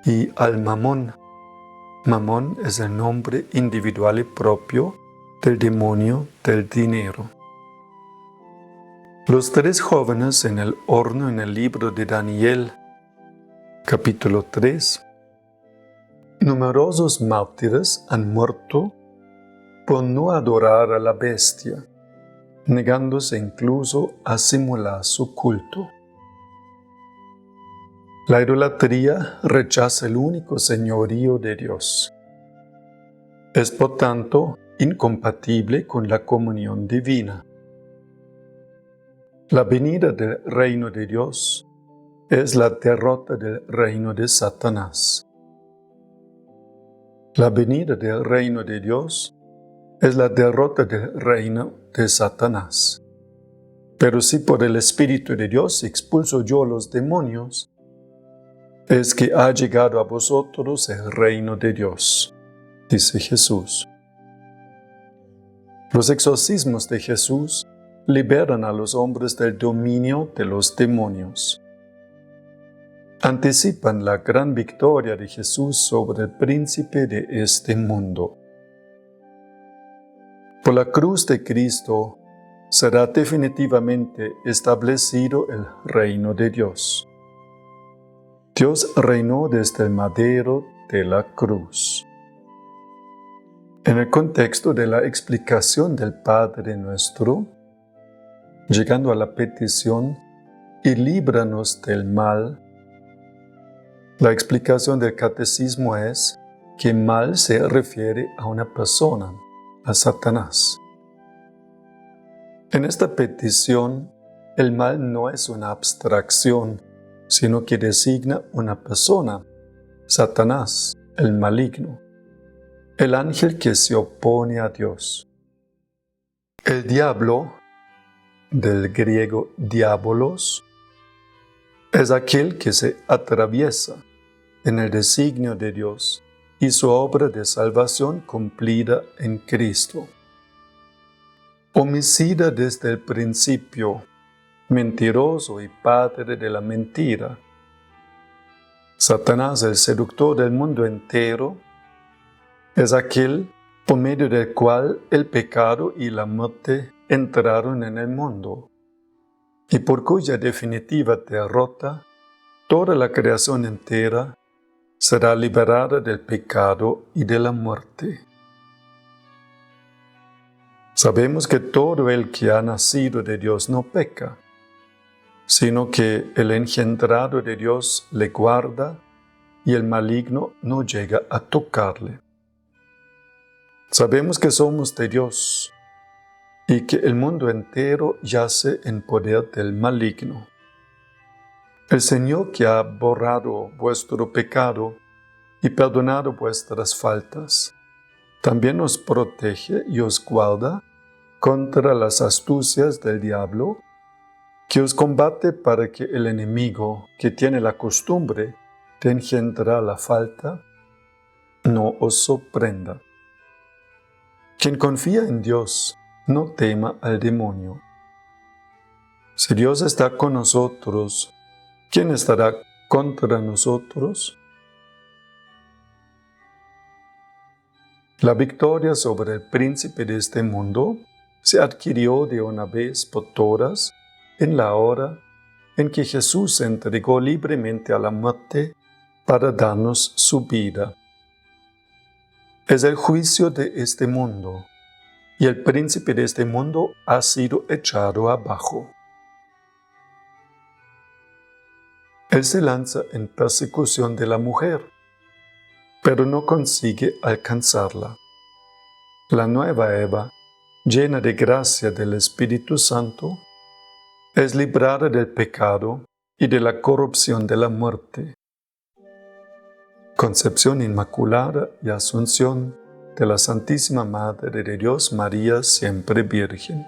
y al mamón. Mamón es el nombre individual y propio del demonio del dinero. Los 3 jóvenes en el horno en el libro de Daniel, capítulo 3. Numerosos mártires han muerto por no adorar a la bestia, negándose incluso a simular su culto. La idolatría rechaza el único señorío de Dios. Es por tanto incompatible con la comunión divina. La venida del reino de Dios es la derrota del reino de Satanás. La venida del reino de Dios es la derrota del reino de Satanás. Pero si por el Espíritu de Dios expulso yo los demonios, es que ha llegado a vosotros el reino de Dios, dice Jesús. Los exorcismos de Jesús liberan a los hombres del dominio de los demonios. Anticipan la gran victoria de Jesús sobre el príncipe de este mundo. Por la cruz de Cristo será definitivamente establecido el reino de Dios. Dios reinó desde el madero de la cruz. En el contexto de la explicación del Padre Nuestro, llegando a la petición, y líbranos del mal, la explicación del catecismo es que mal se refiere a una persona, a Satanás. En esta petición, el mal no es una abstracción, sino que designa una persona, Satanás, el maligno, el ángel que se opone a Dios. El diablo, del griego diabolos, es aquel que se atraviesa en el designio de Dios y su obra de salvación cumplida en Cristo. Homicida desde el principio, mentiroso y padre de la mentira. Satanás, el seductor del mundo entero, es aquel por medio del cual el pecado y la muerte entraron en el mundo, y por cuya definitiva derrota toda la creación entera será liberada del pecado y de la muerte. Sabemos que todo el que ha nacido de Dios no peca, sino que el engendrado de Dios le guarda y el maligno no llega a tocarle. Sabemos que somos de Dios y que el mundo entero yace en poder del maligno. El Señor, que ha borrado vuestro pecado y perdonado vuestras faltas, también os protege y os guarda contra las astucias del diablo, que os combate para que el enemigo, que tiene la costumbre de engendrar la falta, no os sorprenda. Quien confía en Dios, no tema al demonio. Si Dios está con nosotros, ¿quién estará contra nosotros? La victoria sobre el príncipe de este mundo se adquirió de una vez por todas en la hora en que Jesús se entregó libremente a la muerte para darnos su vida. Es el juicio de este mundo, y el príncipe de este mundo ha sido echado abajo. Él se lanza en persecución de la mujer, pero no consigue alcanzarla. La nueva Eva, llena de gracia del Espíritu Santo, es librada del pecado y de la corrupción de la muerte. Concepción Inmaculada y Asunción de la Santísima Madre de Dios María siempre Virgen.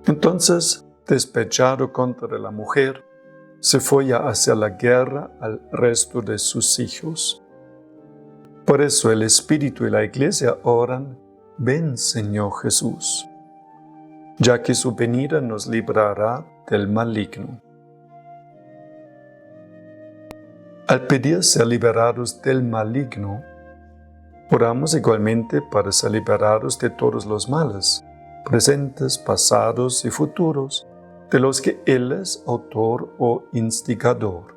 Entonces, despechado contra la mujer, se fue a hacer la guerra al resto de sus hijos. Por eso el Espíritu y la Iglesia oran: ven, Señor Jesús, ya que su venida nos librará del maligno. Al pedir ser liberados del maligno, oramos igualmente para ser liberados de todos los males, presentes, pasados y futuros, de los que Él es autor o instigador.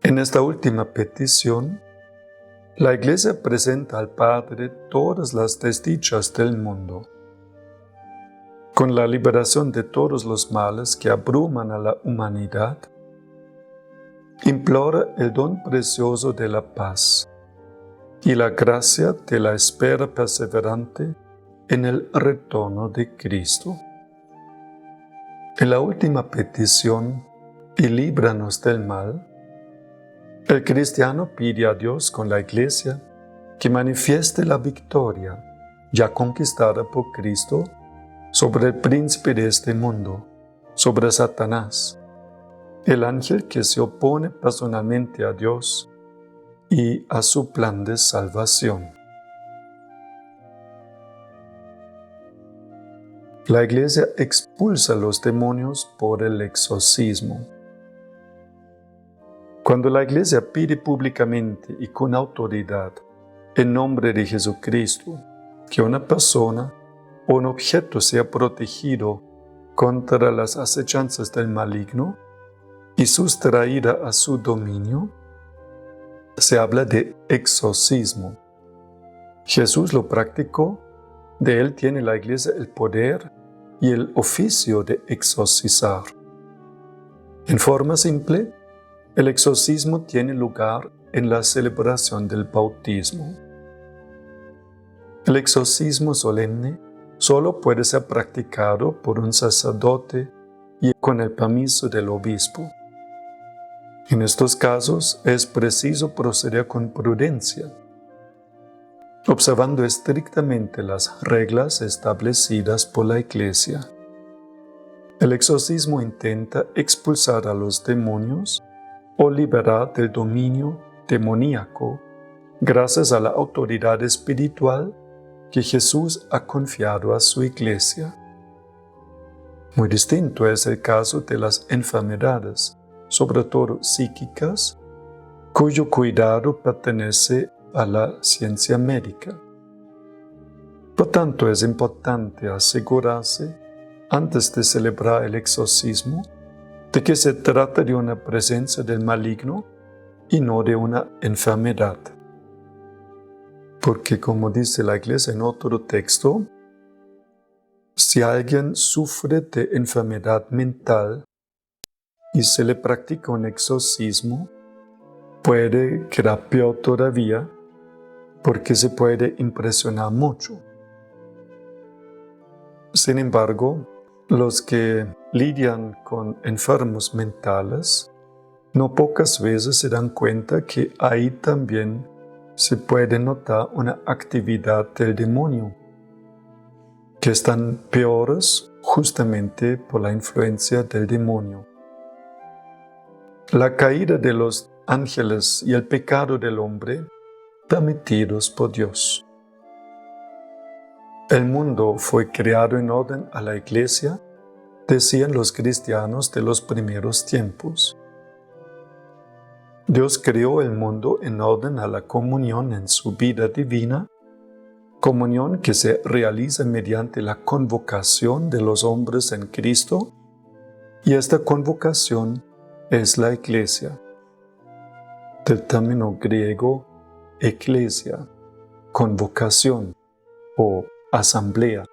En esta última petición, la Iglesia presenta al Padre todas las desdichas del mundo. Con la liberación de todos los males que abruman a la humanidad, implora el don precioso de la paz y la gracia de la espera perseverante en el retorno de Cristo. En la última petición, y líbranos del mal, el cristiano pide a Dios con la Iglesia que manifieste la victoria ya conquistada por Cristo sobre el príncipe de este mundo, sobre Satanás, el ángel que se opone personalmente a Dios y a su plan de salvación. La Iglesia expulsa a los demonios por el exorcismo. Cuando la Iglesia pide públicamente y con autoridad, en nombre de Jesucristo, que una persona o un objeto sea protegido contra las acechanzas del maligno y sustraída a su dominio, se habla de exorcismo. Jesús lo practicó, de Él tiene la Iglesia el poder y el oficio de exorcizar. En forma simple, el exorcismo tiene lugar en la celebración del bautismo. El exorcismo solemne solo puede ser practicado por un sacerdote y con el permiso del obispo. En estos casos es preciso proceder con prudencia, observando estrictamente las reglas establecidas por la Iglesia. El exorcismo intenta expulsar a los demonios o liberar del dominio demoníaco gracias a la autoridad espiritual que Jesús ha confiado a su Iglesia. Muy distinto es el caso de las enfermedades, sobre todo psíquicas, cuyo cuidado pertenece a la ciencia médica. Por tanto, es importante asegurarse, antes de celebrar el exorcismo, de que se trata de una presencia del maligno y no de una enfermedad. Porque, como dice la Iglesia en otro texto, si alguien sufre de enfermedad mental y se le practica un exorcismo, puede quedar peor todavía porque se puede impresionar mucho. Sin embargo, los que lidian con enfermos mentales no pocas veces se dan cuenta que ahí también se puede notar una actividad del demonio, que están peores justamente por la influencia del demonio. La caída de los ángeles y el pecado del hombre permitidos por Dios. El mundo fue creado en orden a la Iglesia, decían los cristianos de los primeros tiempos. Dios creó el mundo en orden a la comunión en su vida divina, comunión que se realiza mediante la convocación de los hombres en Cristo, y esta convocación es la Iglesia. Del término griego eclesia, convocación o asamblea.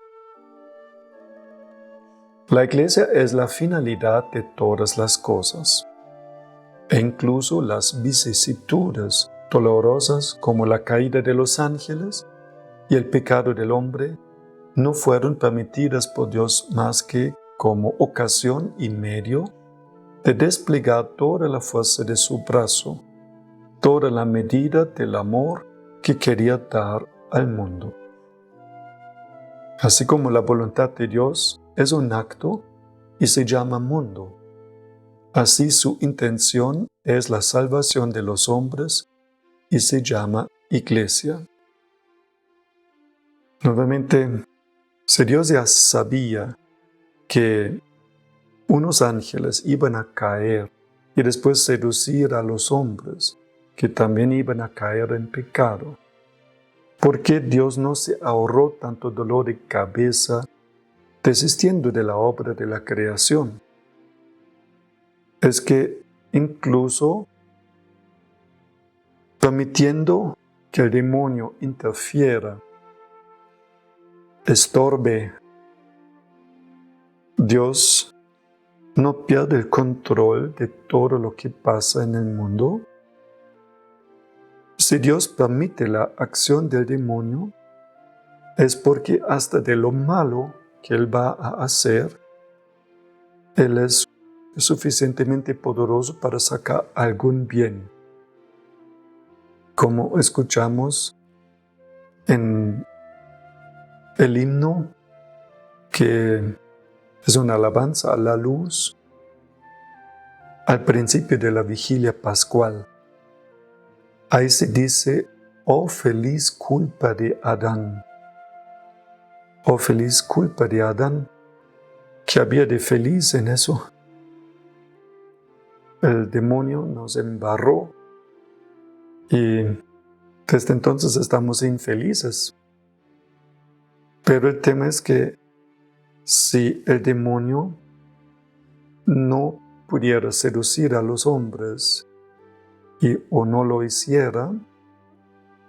La Iglesia es la finalidad de todas las cosas, e incluso las vicisitudes dolorosas como la caída de los ángeles y el pecado del hombre no fueron permitidas por Dios más que como ocasión y medio de desplegar toda la fuerza de su brazo, toda la medida del amor que quería dar al mundo. Así como la voluntad de Dios es un acto y se llama mundo, así su intención es la salvación de los hombres y se llama iglesia. Nuevamente, si Dios ya sabía que unos ángeles iban a caer y después seducir a los hombres que también iban a caer en pecado, ¿por qué Dios no se ahorró tanto dolor de cabeza desistiendo de la obra de la creación? Es que incluso permitiendo que el demonio interfiera, estorbe, Dios no pierde el control de todo lo que pasa en el mundo. Si Dios permite la acción del demonio, es porque hasta de lo malo que Él va a hacer, Él es suficientemente poderoso para sacar algún bien. Como escuchamos en el himno, que es una alabanza a la luz, al principio de la vigilia pascual. Ahí se dice, oh feliz culpa de Adán. Oh feliz culpa de Adán. ¿Qué había de feliz en eso? El demonio nos embarró y desde entonces estamos infelices. Pero el tema es que si el demonio no pudiera seducir a los hombres o no lo hiciera,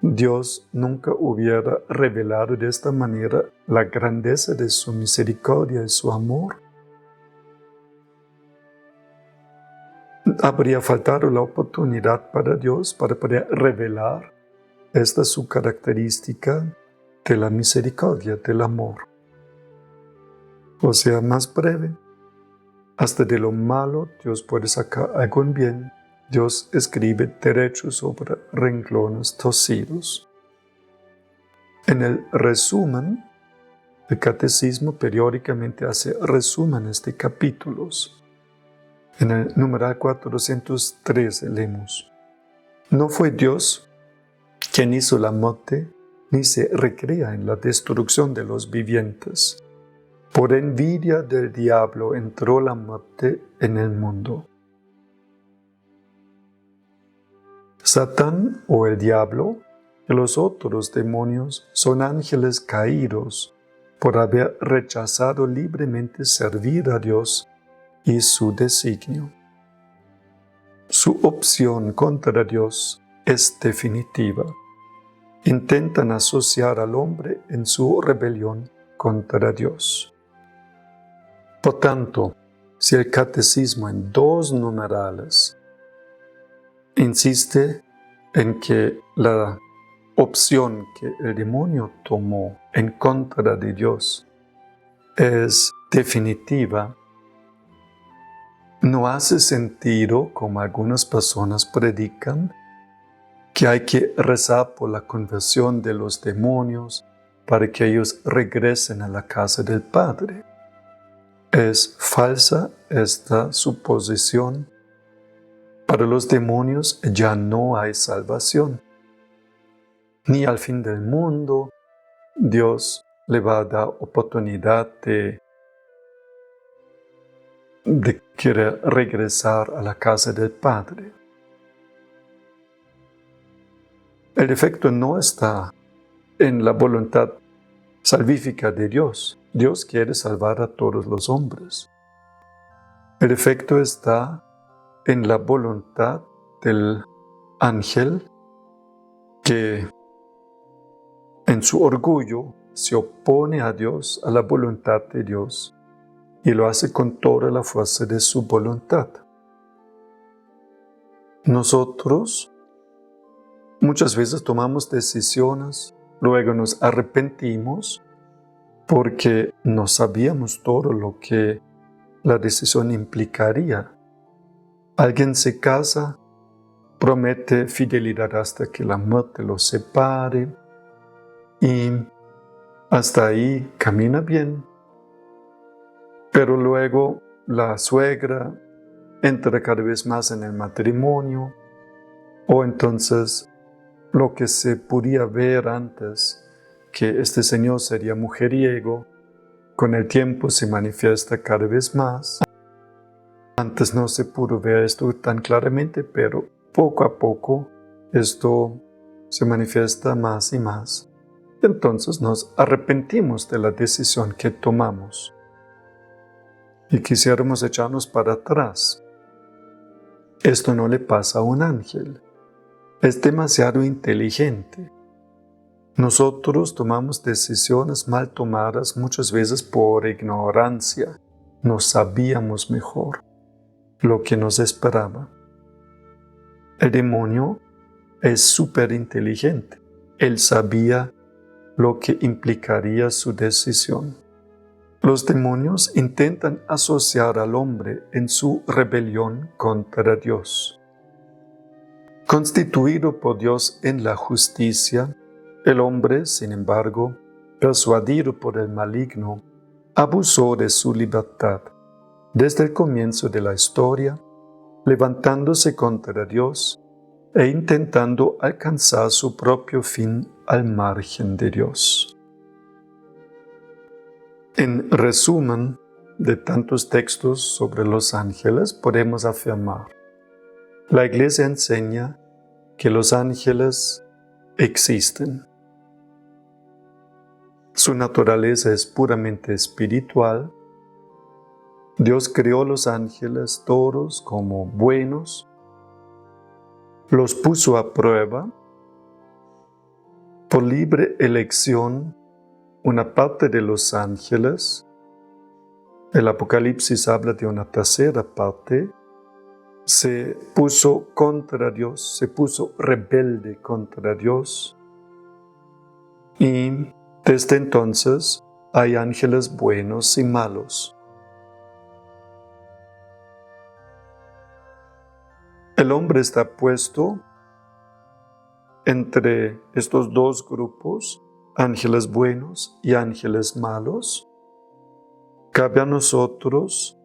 Dios nunca hubiera revelado de esta manera la grandeza de su misericordia y su amor. Habría faltado la oportunidad para Dios para poder revelar esta su característica de la misericordia, del amor. O sea, más breve, hasta de lo malo Dios puede sacar algún bien. Dios escribe derecho sobre renglones torcidos. En el resumen, el catecismo periódicamente hace resúmenes de capítulos. En el numeral 413 leemos: no fue Dios quien hizo la muerte, ni se recrea en la destrucción de los vivientes. Por envidia del diablo entró la muerte en el mundo. Satán o el diablo y los otros demonios son ángeles caídos por haber rechazado libremente servir a Dios y su designio. Su opción contra Dios es definitiva. Intentan asociar al hombre en su rebelión contra Dios. Por tanto, si el catecismo en 2 numerales insiste en que la opción que el demonio tomó en contra de Dios es definitiva, no hace sentido, como algunas personas predican, que hay que rezar por la conversión de los demonios para que ellos regresen a la casa del Padre. Es falsa esta suposición. Para los demonios ya no hay salvación. Ni al fin del mundo Dios le va a dar oportunidad de querer regresar a la casa del Padre. El defecto no está en la voluntad salvífica de Dios. Dios quiere salvar a todos los hombres. El defecto está en la voluntad del ángel que en su orgullo se opone a Dios, a la voluntad de Dios, y lo hace con toda la fuerza de su voluntad. Nosotros muchas veces tomamos decisiones, luego nos arrepentimos porque no sabíamos todo lo que la decisión implicaría. Alguien se casa, promete fidelidad hasta que la muerte los separe y hasta ahí camina bien. Pero luego la suegra entra cada vez más en el matrimonio o entonces lo que se podía ver antes, que este señor sería mujeriego, con el tiempo se manifiesta cada vez más. Antes no se pudo ver esto tan claramente, pero poco a poco esto se manifiesta más y más. Entonces nos arrepentimos de la decisión que tomamos y quisiéramos echarnos para atrás. Esto no le pasa a un ángel. Es demasiado inteligente. Nosotros tomamos decisiones mal tomadas muchas veces por ignorancia. No sabíamos mejor lo que nos esperaba. El demonio es súper inteligente. Él sabía lo que implicaría su decisión. Los demonios intentan asociar al hombre en su rebelión contra Dios. Constituido por Dios en la justicia, el hombre, sin embargo, persuadido por el maligno, abusó de su libertad desde el comienzo de la historia, levantándose contra Dios e intentando alcanzar su propio fin al margen de Dios. En resumen de tantos textos sobre los ángeles, podemos afirmar: la Iglesia enseña que los ángeles existen. Su naturaleza es puramente espiritual. Dios creó los ángeles todos como buenos, los puso a prueba. Por libre elección, una parte de los ángeles, el Apocalipsis habla de una tercera parte, se puso contra Dios, se puso rebelde contra Dios. Y desde entonces hay ángeles buenos y malos. El hombre está puesto entre estos dos grupos, ángeles buenos y ángeles malos. Cabe a nosotros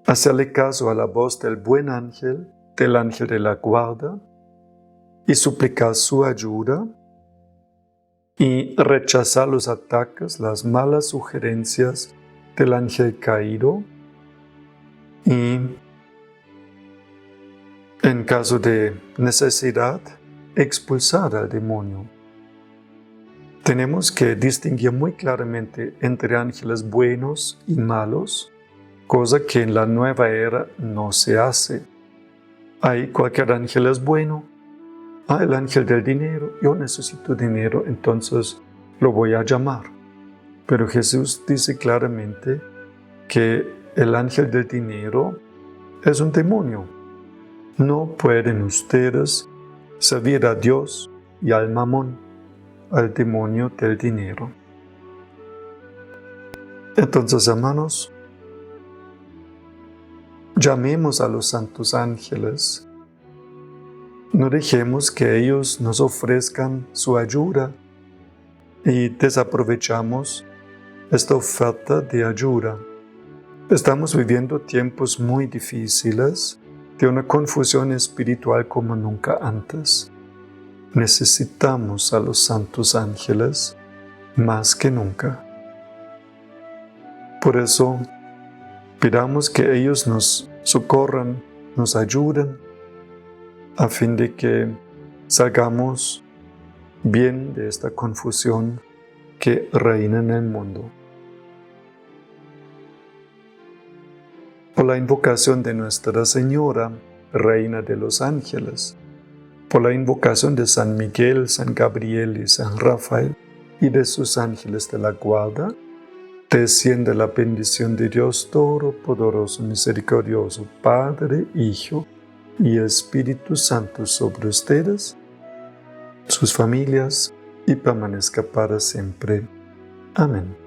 hacerle caso a la voz del buen ángel, del ángel de la guarda, y suplicar su ayuda, y rechazar los ataques, las malas sugerencias del ángel caído, y en caso de necesidad, expulsar al demonio. Tenemos que distinguir muy claramente entre ángeles buenos y malos, cosa que en la nueva era no se hace. Ahí cualquier ángel es bueno. El ángel del dinero, yo necesito dinero, entonces lo voy a llamar. Pero Jesús dice claramente que el ángel del dinero es un demonio. No pueden ustedes servir a Dios y al mamón, al demonio del dinero. Entonces, hermanos, llamemos a los santos ángeles. No dejemos que ellos nos ofrezcan su ayuda y desaprovechamos esta oferta de ayuda. Estamos viviendo tiempos muy difíciles, de una confusión espiritual como nunca antes. Necesitamos a los santos ángeles más que nunca. Por eso, pidamos que ellos nos socorran, nos ayuden, a fin de que salgamos bien de esta confusión que reina en el mundo. Por la invocación de Nuestra Señora, Reina de los Ángeles, por la invocación de San Miguel, San Gabriel y San Rafael y de sus ángeles de la guarda, desciende la bendición de Dios Todopoderoso, Misericordioso, Padre, Hijo y Espíritu Santo sobre ustedes, sus familias y permanezca para siempre. Amén.